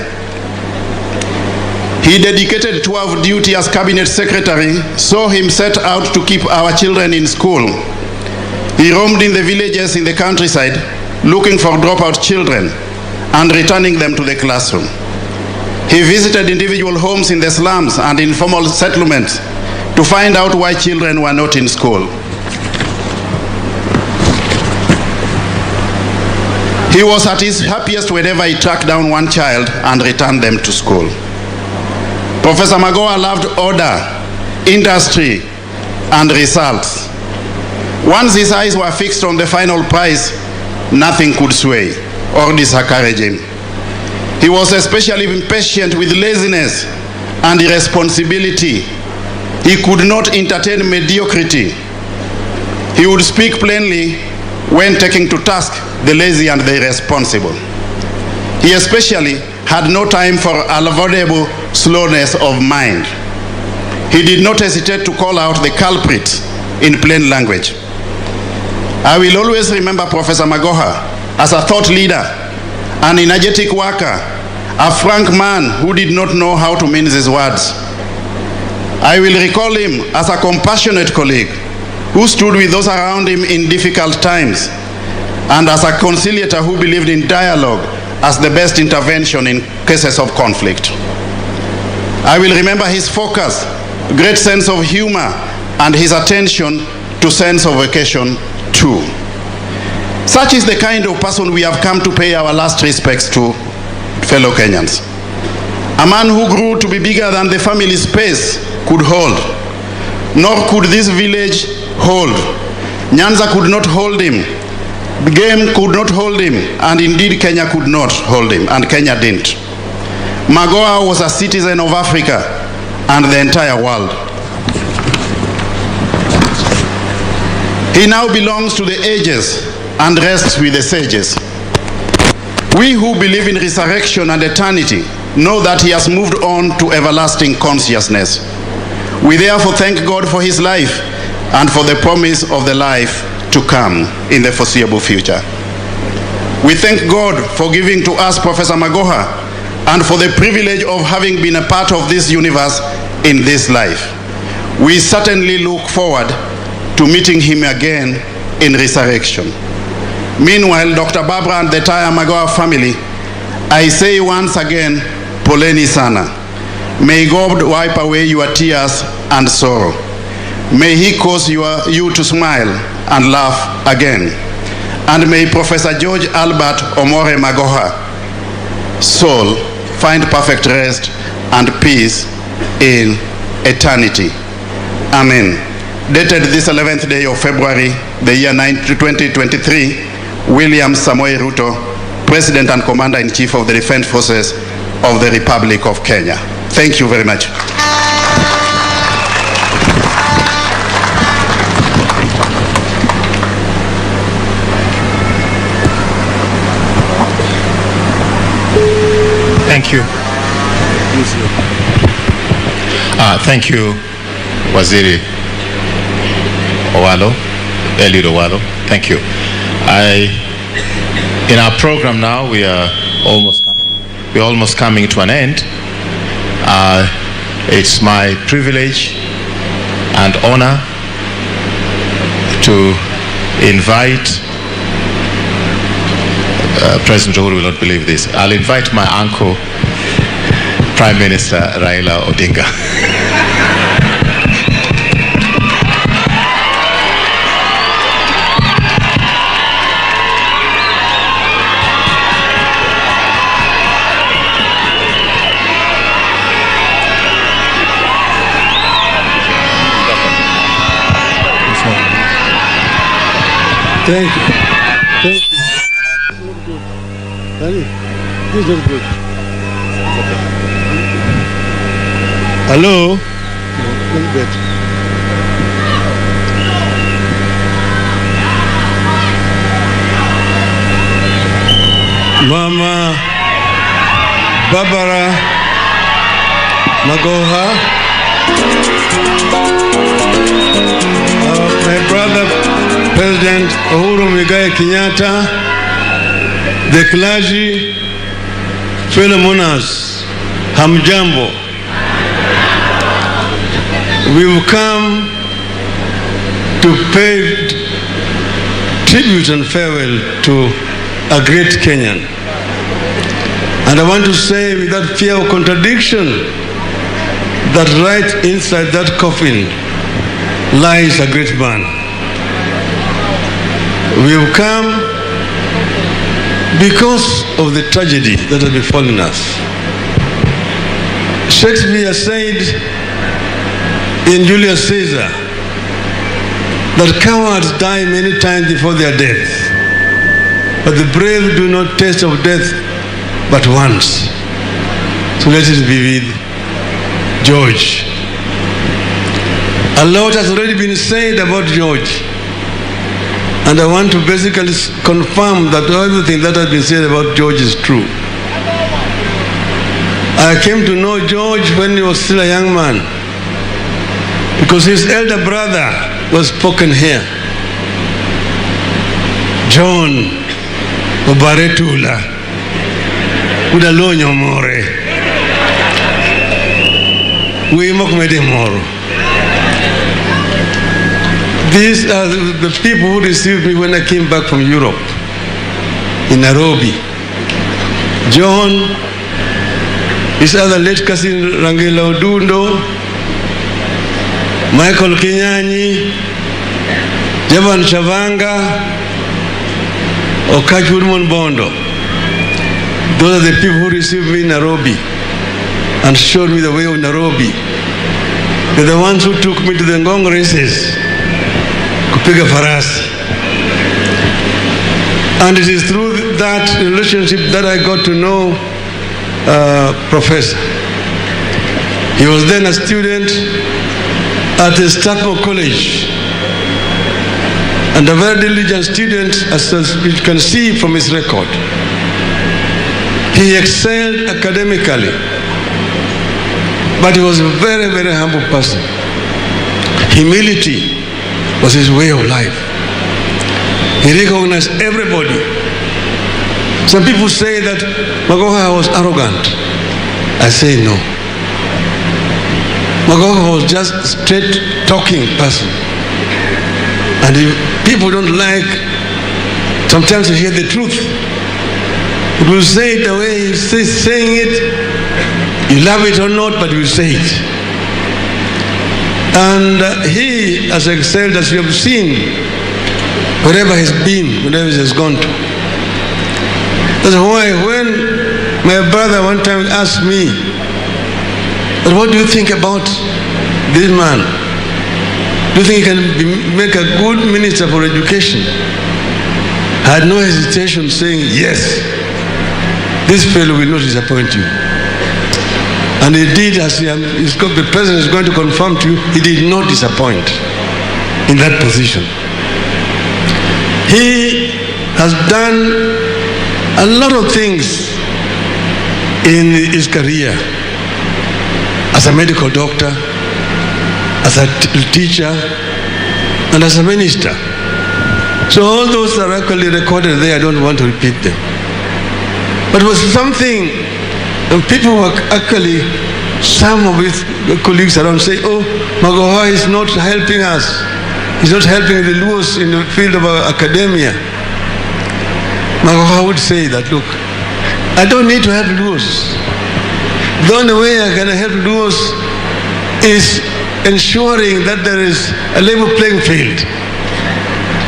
He dedicated 12 duty as cabinet secretary, saw him set out to keep our children in school. He roamed in the villages in the countryside, looking for dropout children and returning them to the classroom. He visited individual homes in the slums and informal settlements to find out why children were not in school. He was at his happiest whenever he tracked down one child and returned them to school. Professor Magoha loved order, industry, and results. Once his eyes were fixed on the final prize, nothing could sway or discourage him. He was especially impatient with laziness and irresponsibility. He could not entertain mediocrity. He would speak plainly when taking to task the lazy and the irresponsible. He especially had no time for avoidable slowness of mind. He did not hesitate to call out the culprits in plain language. I will always remember Professor Magoha as a thought leader, an energetic worker, a frank man who did not know how to mince his words. I will recall him as a compassionate colleague who stood with those around him in difficult times, and as a conciliator who believed in dialogue as the best intervention in cases of conflict. I will remember his focus, great sense of humor, and his attention to sense of occasion too. Such is the kind of person we have come to pay our last respects to, fellow Kenyans. A man who grew to be bigger than the family space could hold, nor could this village hold. Nyanza could not hold him. The game could not hold him, and indeed Kenya could not hold him, and Kenya didn't. Magoha was a citizen of Africa and the entire world. He now belongs to the ages and rests with the sages. We who believe in resurrection and eternity know that he has moved on to everlasting consciousness. We therefore thank God for his life and for the promise of the life to come in the foreseeable future. We thank God for giving to us Professor Magoha and for the privilege of having been a part of this universe in this life. We certainly look forward to meeting him again in resurrection. Meanwhile, Dr. Barbara and the entire Magoha family, I say once again, poleni sana. May God wipe away your tears and sorrow. May he cause you to smile and laugh again. And may Professor George Albert Omore Magoha soul find perfect rest and peace in eternity. Amen. Dated this 11th day of February, the year 2023, William Samoei Ruto, President and Commander-in-Chief of the Defense Forces of the Republic of Kenya. Thank you very much. Thank you. Thank you, Waziri Owalo, Eliud Owalo. Thank you. In our program now, we're almost coming to an end. It's my privilege and honor to invite President Uhuru will not believe this. I'll invite my uncle, Prime Minister Raila Odinga. Thank you. Thank you. This is good. Hello? Mama Barbara Magoha, my brother President Uhuru Kenyatta, the clergy, fellow monarchs, hamjambo. We've come to pay tribute and farewell to a great Kenyan. And I want to say without fear of contradiction that right inside that coffin lies a great man. We've come because of the tragedy that has befallen us. Shakespeare said in Julius Caesar that cowards die many times before their death, but the brave do not taste of death but once. So let it be with George. A lot has already been said about George, and I want to basically confirm that everything that has been said about George is true. I came to know George when he was still a young man, because his elder brother was spoken here, John Obaretula Udalonyo More Wimokmede Moro. These are the people who received me when I came back from Europe, in Nairobi. John, his other late cousin Rangela Odundo, Michael Kinyanyi, Javan Chavanga, Okach Woodman Bondo. Those are the people who received me in Nairobi and showed me the way of Nairobi. They're the ones who took me to the Ngong races, kupiga farasi. And it is through that relationship that I got to know Professor. He was then a student at Strathmore College, and a very diligent student, as you can see from his record. He excelled academically, but he was a very, very humble person. Humility was his way of life. He recognized everybody. Some people say that Magoha was arrogant. I say no. Magoha was just a straight-talking person. And if people don't like sometimes to hear the truth, he will say it the way he's saying it. You love it or not, but you say it. And he has excelled, as you have seen, wherever he's been, wherever he has gone to. That's why when my brother one time asked me, what do you think about this man? Do you think he can make a good minister for education? I had no hesitation saying, yes, this fellow will not disappoint you. And he did, as the president is going to confirm to you, he did not disappoint in that position. He has done a lot of things in his career as a medical doctor, as a teacher, and as a minister. So all those are actually recorded there. I don't want to repeat them. But it was something, and people were actually, some of his colleagues around say, oh, Magoha is not helping us. He's not helping the Luos in the field of academia. Magoha would say that, look, I don't need to help Luos. The only way I can help Luos is ensuring that there is a level playing field.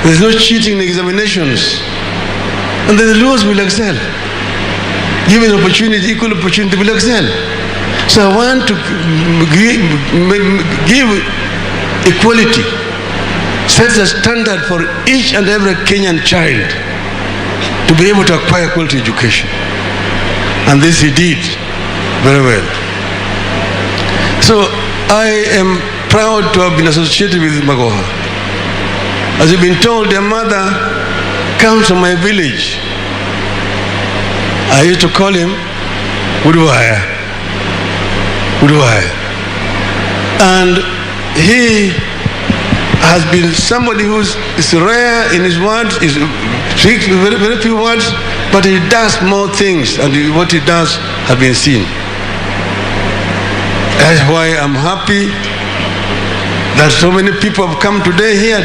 There's no cheating in examinations. And then the Luos will excel. Given opportunity, equal opportunity, will excel. So I want to give equality, set a standard for each and every Kenyan child to be able to acquire quality education. And this he did very well. So I am proud to have been associated with Magoha. As you've been told, their mother comes from my village. I used to call him Uduwaya. And he has been somebody who is rare in his words, is speaks very, very few words, but he does more things, and what he does has been seen. That's why I'm happy that so many people have come today here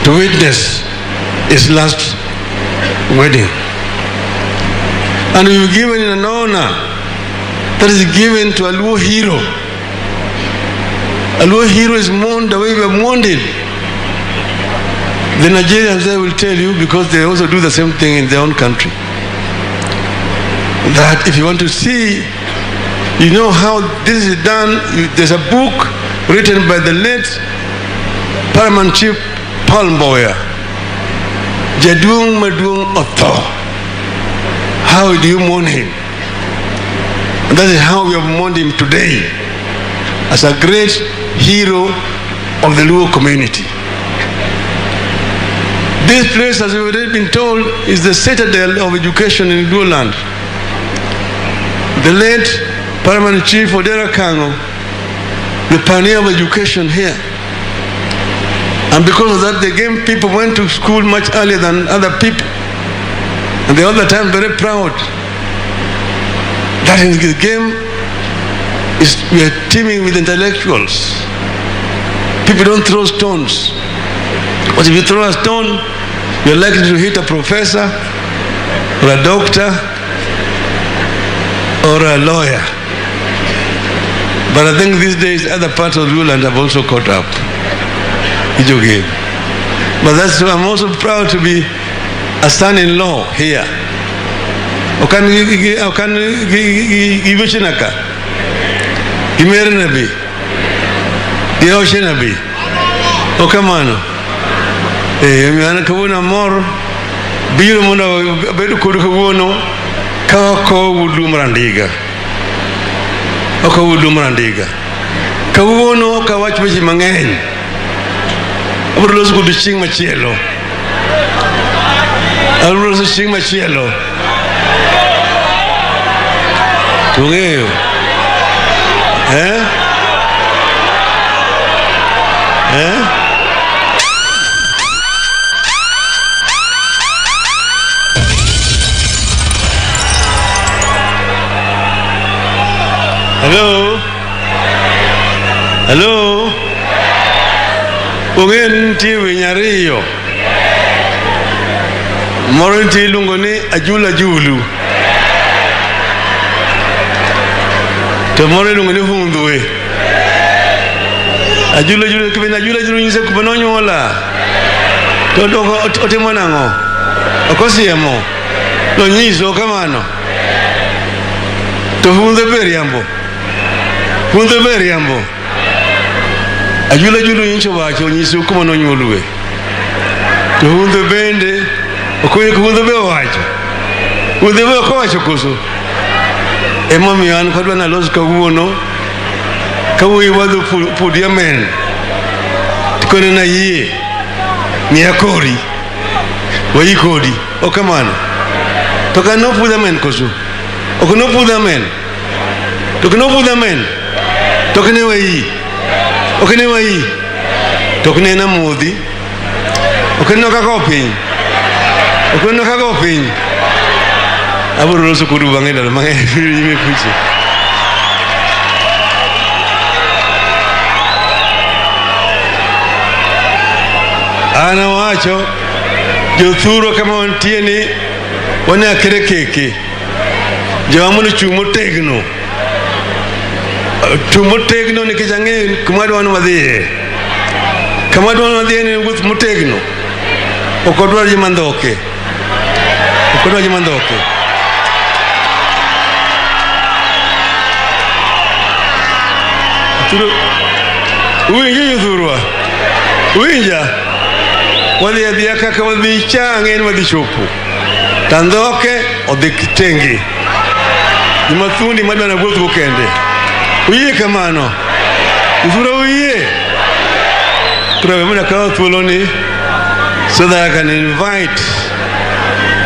to witness his last wedding. And we were given an honor that is given to a Luo hero. A Luo hero is mourned the way we are mourned. The Nigerians, they will tell you, because they also do the same thing in their own country, that if you want to see, you know how this is done. There's a book written by the late Paramount Chief Palmboya, Jadung Madung Otho. How do you mourn him? And that is how we have mourned him today, as a great hero of the Luo community. This place, as we've already been told, is the citadel of education in Luo land. The late Paramount Chief Odera Kango, the pioneer of education here. And because of that, the Game people went to school much earlier than other people. And they all the time very proud that in the Game we are teeming with intellectuals. People don't throw stones. But if you throw a stone, you're likely to hit a professor or a doctor or a lawyer. But I think these days other parts of the world have also caught up. But that's why I'm also proud to be a son-in-law here. Okan Gibushinaka, Gimerinabi, Yoshinabi, Okamano, Kabuna Mor, biro mondo bedo kod kawuono ka oko wudu marandiga. Oko wudu marandiga. Kawuono ka wach weche mang'eny. Abro loso kod chieng' machielo. Abro loso chieng' machielo. Tung'eyo. Hello? Hello? Ong'e nitie winy ariyo. Moro nitie iluongo ni ajula julu. To moro iluongo ni hundhwe. Ajula julu kibena ajula julu nyise kuma nonyuola. To otimo nang'o? Okosiemo. To nyiso kamano. To hundhwe be riambo. Hundhwe be riambo. Ajula julu nyiso wacho nyiso kuma nonyuolwe. To hundhwe bende okonyo hundhwe be wacho. Hundhwe be okowacho koso. Emomiyo an kodwa nalos kawuono kawuoyi wadho pudi amen tikone na yie miya kori wayi kodi okamano to ka no pudha amen koso ok no pudha amen to ka no pudha amen to ka ne wayi ok ne wayi to ka ne na modhi ok ne kaka opiny ok ne kaka opiny abro loso kodu bang'e ndalo mang'eny nyime kuche. An awacho jothuro kama wantie ni wane akere keke joma mondo chung' motegno. Chung' motegno nikech ang'eyo kuma dwani wadhiye. Kama dwani wadhiye ni wuoth motegno. Ok odwar ji mandhoke. Ok odwar ji mandhoke. Winja jothurwa. Winja. Wadhi adhiya kaka wadhi chang'e ni wadhi chopo. Tandhoke odhi kitenge. Juma thundi madwa na wuoth go kende. Uyie kamano. Jothurwa uyie. Kura muna kawo thuolo ni so that I can invite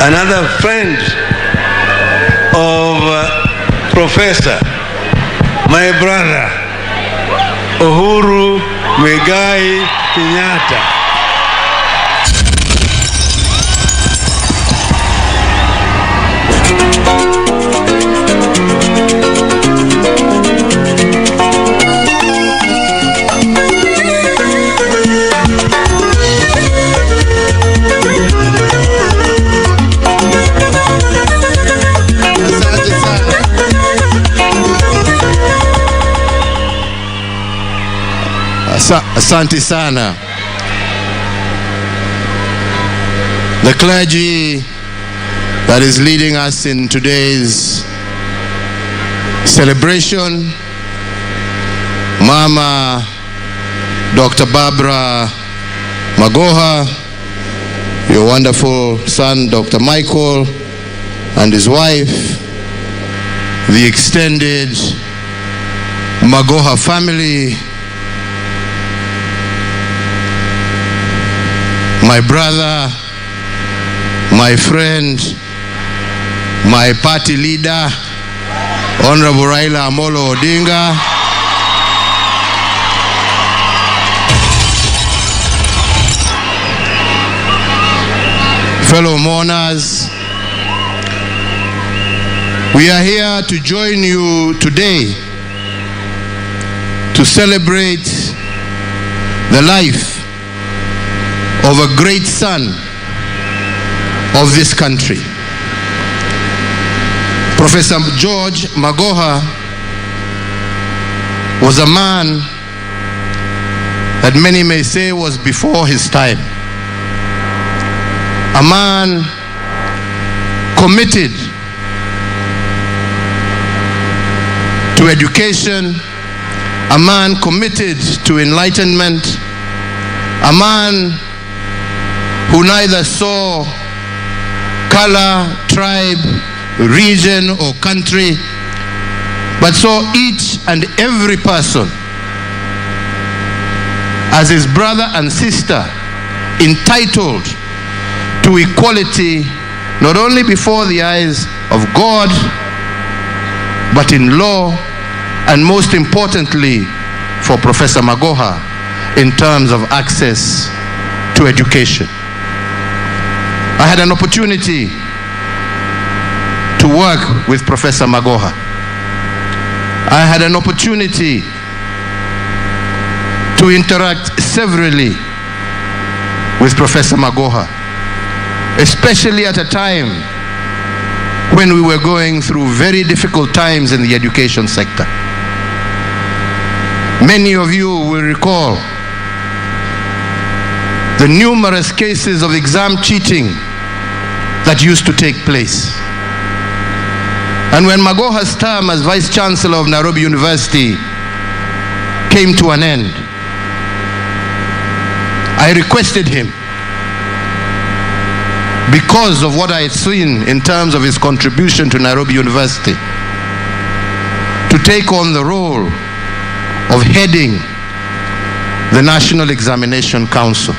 another friend of Professor, my brother, Uhuru Kenyatta. Asante sana. The clergy that is leading us in today's celebration, Mama Dr. Barbara Magoha, your wonderful son Dr. Michael and his wife, the extended Magoha family, my brother, my friend, my party leader, Honorable Raila Amolo Odinga, fellow mourners, we are here to join you today to celebrate the life of a great son of this country. Professor George Magoha was a man that many may say was before his time. A man committed to education, a man committed to enlightenment, a man who neither saw color, tribe, region, or country, but saw each and every person as his brother and sister, entitled to equality, not only before the eyes of God, but in law, and most importantly, for Professor Magoha, in terms of access to education. I had an opportunity to work with Professor Magoha. I had an opportunity to interact severally with Professor Magoha, especially at a time when we were going through very difficult times in the education sector. Many of you will recall the numerous cases of exam cheating that used to take place. And when Magoha's term as Vice Chancellor of Nairobi University came to an end, I requested him, because of what I had seen in terms of his contribution to Nairobi University, to take on the role of heading the National Examination Council.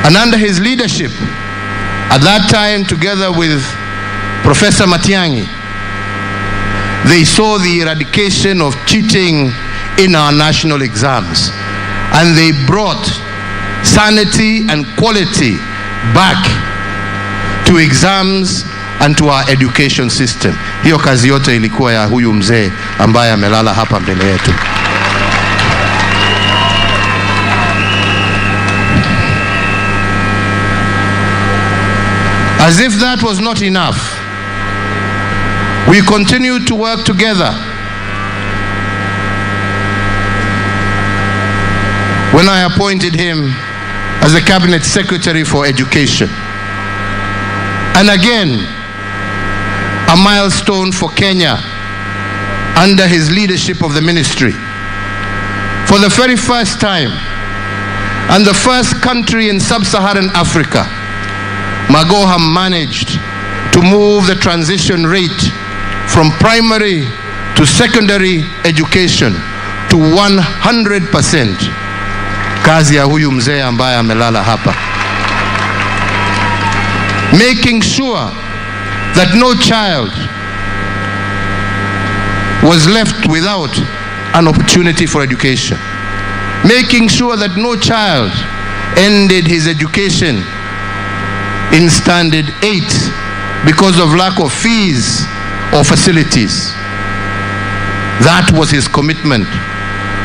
And under his leadership, at that time, together with Professor Matiangi, they saw the eradication of cheating in our national exams. And they brought sanity and quality back to exams and to our education system. Hiyo kazi yote ilikuwa ya huyu mzee ambaye amelala hapa mbele yetu. As if that was not enough, we continued to work together. When I appointed him as the Cabinet Secretary for Education. And again, a milestone for Kenya under his leadership of the ministry. For the very first time, and the first country in sub-Saharan Africa, Magoha managed to move the transition rate from primary to secondary education to 100%. Kazi ya huyu mzee ambaye amelala hapa. Making sure that no child was left without an opportunity for education. Making sure that no child ended his education in standard 8 because of lack of fees or facilities. That was his commitment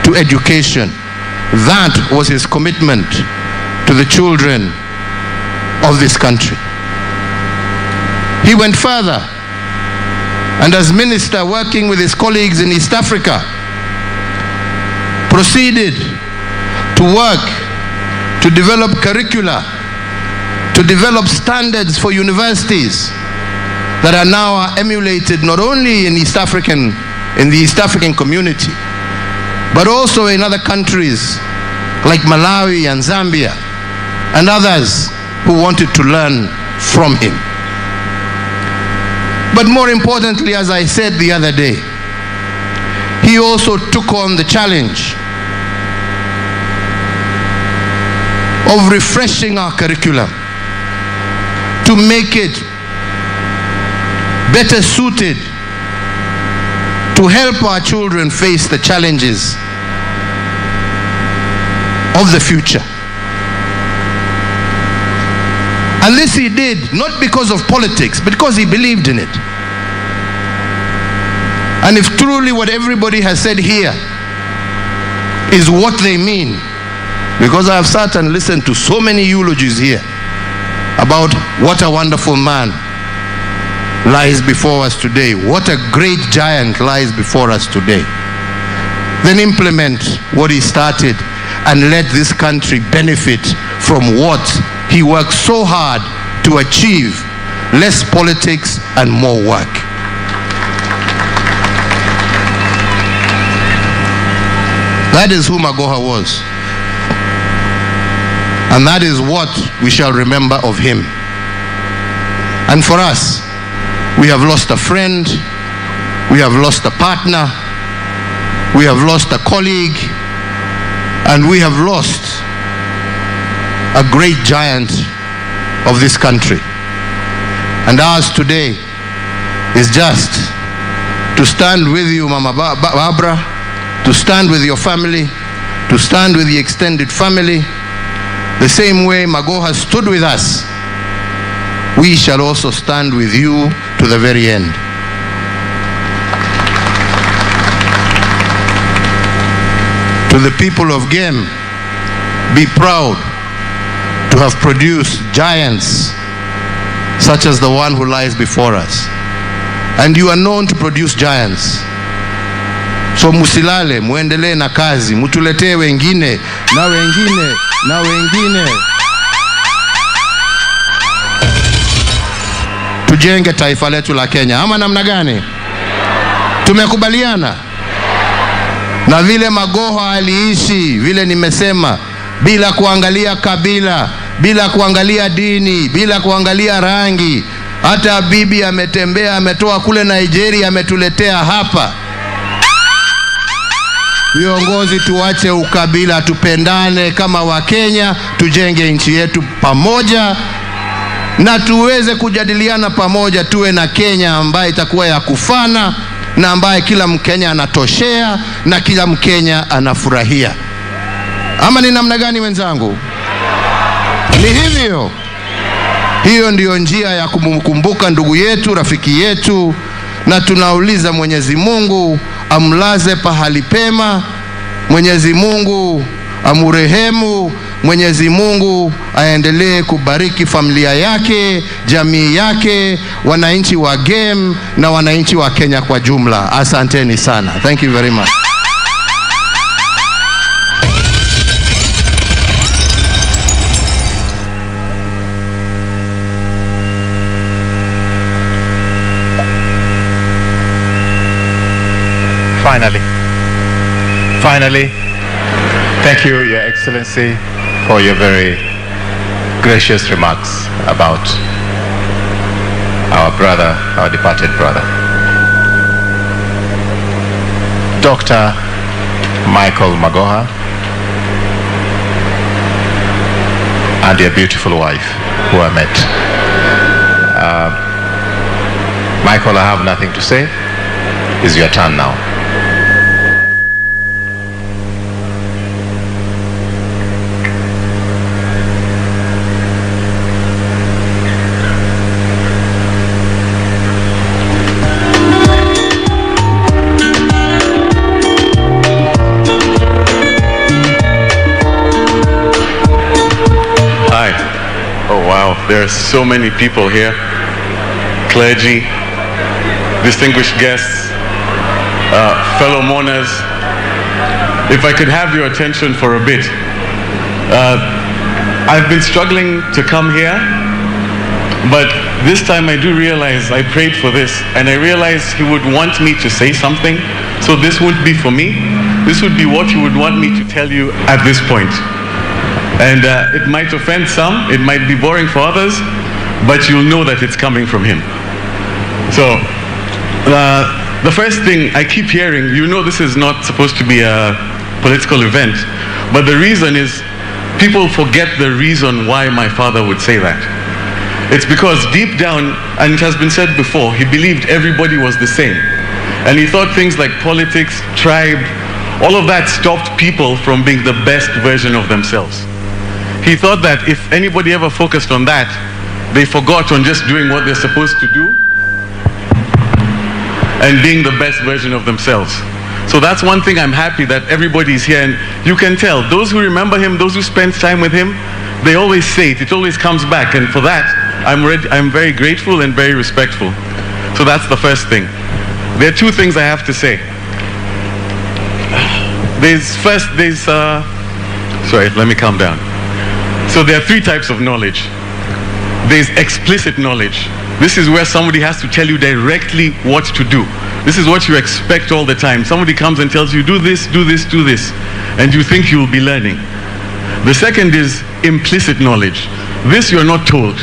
to education. That was his commitment to the children of this country. He went further, and as minister, working with his colleagues in East Africa, proceeded to work to develop curricula, to develop standards for universities that are now emulated not only in the East African community, but also in other countries like Malawi and Zambia and others who wanted to learn from him. But more importantly, as I said the other day, he also took on the challenge of refreshing our curriculum to make it better suited to help our children face the challenges of the future. And this he did not because of politics, but because he believed in it. And if truly what everybody has said here is what they mean, because I have sat and listened to so many eulogies here about what a wonderful man lies before us today, what a great giant lies before us today, then implement what he started and let this country benefit from what he worked so hard to achieve: less politics and more work. That is who Magoha was. And that is what we shall remember of him. And for us, we have lost a friend, we have lost a partner, we have lost a colleague, and we have lost a great giant of this country. And ours today is just to stand with you, Mama Barbara, to stand with your family, to stand with the extended family. The same way Magoha stood with us, we shall also stand with you to the very end. To the people of Gem, be proud to have produced giants such as the one who lies before us. And you are known to produce giants. So musilale, muendelee na kazi, mutuletee wengine, na wengine, na wengine. Tujenge taifa letu la Kenya. Ama namna gani? Tumekubaliana? Na vile Magoha aliishi, vile nimesema, bila kuangalia kabila, bila kuangalia dini, bila kuangalia rangi. Hata bibi ametembea, ametoa kule Nigeria, ametuletea hapa. Viongozi tuache ukabila, tupendane kama Wakenya, tujenge nchi yetu pamoja na tuweze kujadiliana pamoja, tuwe na Kenya ambaye itakuwa ya kufana na ambaye kila Mkenya anatoshea na kila Mkenya anafurahia. Ama ni namna gani wenzangu? Ni hivyo. Hiyo ndiyo njia ya kumkumbuka ndugu yetu, rafiki yetu, na tunauliza Mwenyezi Mungu amlaze pahali pema, Mwenyezi Mungu amurehemu, Mwenyezi Mungu aendelee kubariki familia yake, jamii yake, wananchi wa Gem na wananchi wa Kenya kwa jumla. Asanteni sana. Thank you very much. Finally, thank you, Your Excellency, for your very gracious remarks about our brother, our departed brother. Dr. Michael Magoha and your beautiful wife, who I met. Michael, I have nothing to say. It's your turn now. There are so many people here, clergy, distinguished guests, fellow mourners. If I could have your attention for a bit. I've been struggling to come here, but this time I do realize I prayed for this, and I realized he would want me to say something, so this wouldn't be for me. This would be what he would want me to tell you at this point. And it might offend some, it might be boring for others, but you'll know that it's coming from him. So, the first thing I keep hearing, you know this is not supposed to be a political event, but the reason is people forget the reason why my father would say that. It's because deep down, and it has been said before, he believed everybody was the same. And he thought things like politics, tribe, all of that stopped people from being the best version of themselves. He thought that if anybody ever focused on that, they forgot on just doing what they're supposed to do and being the best version of themselves. So that's one thing I'm happy that everybody's here, and you can tell, those who remember him, those who spend time with him, they always say it always comes back, and for that, I'm very grateful and very respectful. So that's the first thing. There are two things I have to say. Sorry, let me calm down. So there are three types of knowledge. There's explicit knowledge. This is where somebody has to tell you directly what to do. This is what you expect all the time. Somebody comes and tells you, do this, do this, do this. And you think you'll be learning. The second is implicit knowledge. This you're not told.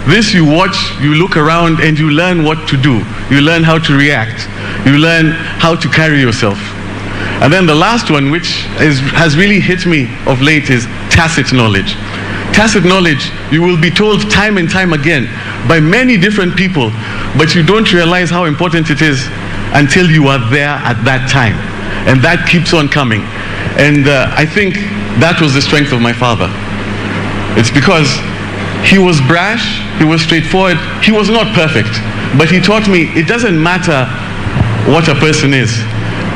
This you watch, you look around, and you learn what to do. You learn how to react. You learn how to carry yourself. And then the last one, which has really hit me of late, is tacit knowledge. Tacit knowledge, you will be told time and time again by many different people, but you don't realize how important it is until you are there at that time. And that keeps on coming. And I think that was the strength of my father. It's because he was brash, he was straightforward, he was not perfect, but he taught me it doesn't matter what a person is.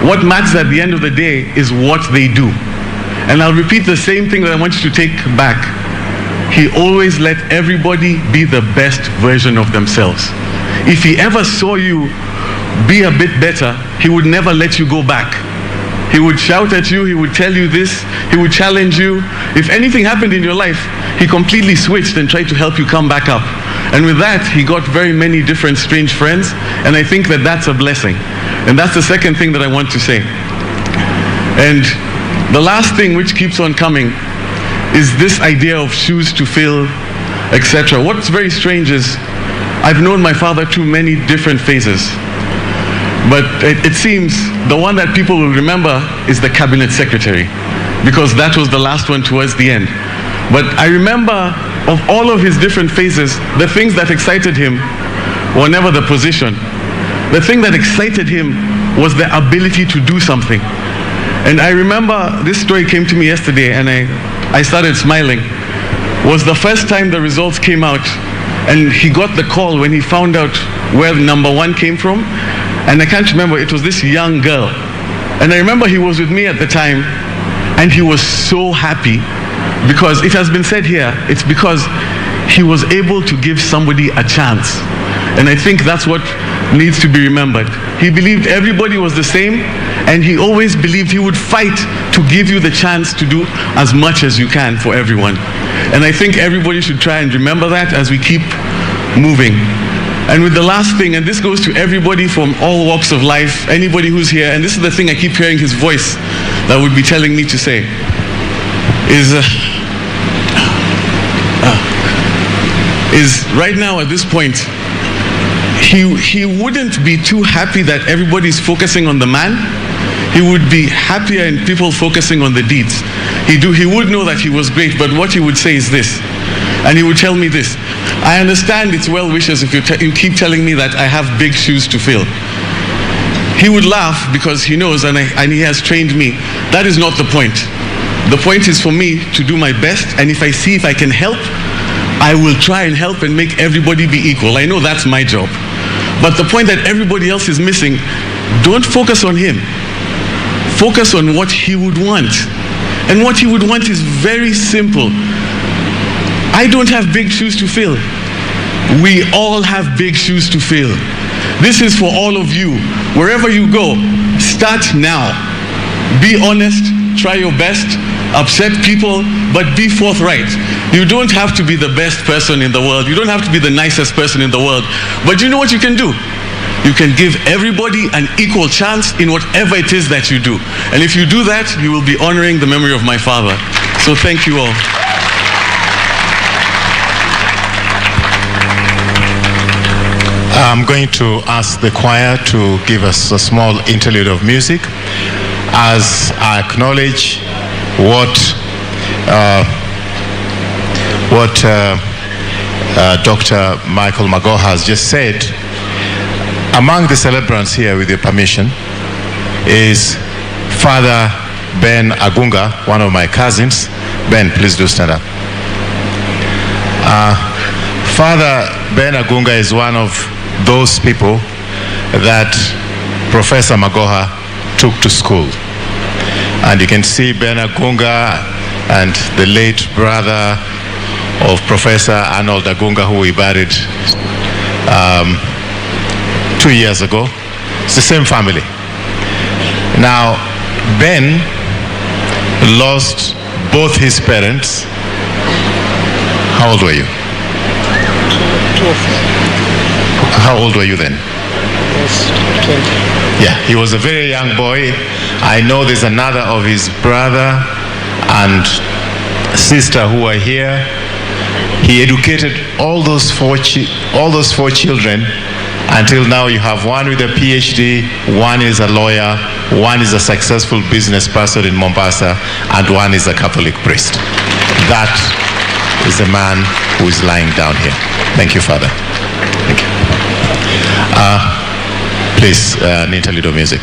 What matters at the end of the day is what they do. And I'll repeat the same thing that I want you to take back. He always let everybody be the best version of themselves. If he ever saw you be a bit better, he would never let you go back. He would shout at you, he would tell you this, he would challenge you. If anything happened in your life, he completely switched and tried to help you come back up. And with that, he got very many different strange friends, and I think that that's a blessing. And that's the second thing that I want to say. And the last thing which keeps on coming is this idea of shoes to fill, etc. What's very strange is I've known my father through many different phases. But it seems the one that people will remember is the cabinet secretary, because that was the last one towards the end. But I remember of all of his different phases, the things that excited him were never the position. The thing that excited him was the ability to do something. And I remember this story came to me yesterday, and I started smiling. It was the first time the results came out, and he got the call when he found out where number one came from. And I can't remember, it was this young girl. And I remember he was with me at the time, and he was so happy, because it has been said here, it's because he was able to give somebody a chance. And I think that's what needs to be remembered. He believed everybody was the same, and he always believed he would fight to give you the chance to do as much as you can for everyone. And I think everybody should try and remember that as we keep moving. And with the last thing, and this goes to everybody from all walks of life, anybody who's here, and this is the thing I keep hearing his voice that would be telling me to say, is right now at this point, he wouldn't be too happy that everybody's focusing on the man. He would be happier in people focusing on the deeds. He would know that he was great, but what he would say is this, and he would tell me this: I understand it's well wishes if you keep telling me that I have big shoes to fill. He would laugh because he knows, and he has trained me, that is not the point. The point is for me to do my best, and if I see if I can help, I will try and help and make everybody be equal. I know that's my job. But the point that everybody else is missing, don't focus on him. Focus on what he would want. And what he would want is very simple. I don't have big shoes to fill. We all have big shoes to fill. This is for all of you. Wherever you go, start now. Be honest, try your best, upset people, but be forthright. You don't have to be the best person in the world. You don't have to be the nicest person in the world. But you know what you can do? You can give everybody an equal chance in whatever it is that you do. And if you do that, you will be honoring the memory of my father. So thank you all. I'm going to ask the choir to give us a small interlude of music as I acknowledge what Dr. Michael Magoha has just said. Among the celebrants here, with your permission, is Father Ben Agunga, one of my cousins. Ben, please do stand up. Father Ben Agunga is one of those people that Professor Magoha took to school. And you can see Ben Agunga and the late brother of Professor Arnold Agunga, who we buried 2 years ago. It's the same family. Now, Ben lost both his parents. How old were you? 12. How old were you then? Yeah, he was a very young boy. I know there's another of his brother and sister who are here. He educated all those four children until now. You have one with a PhD, one is a lawyer, one is a successful business person in Mombasa, and one is a Catholic priest. That is the man who is lying down here. Thank you, Father. Thank you. Please, an interlude of music.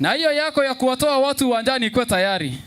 Na hiyo yako ya kuwatoa watu uwanjani iko tayari.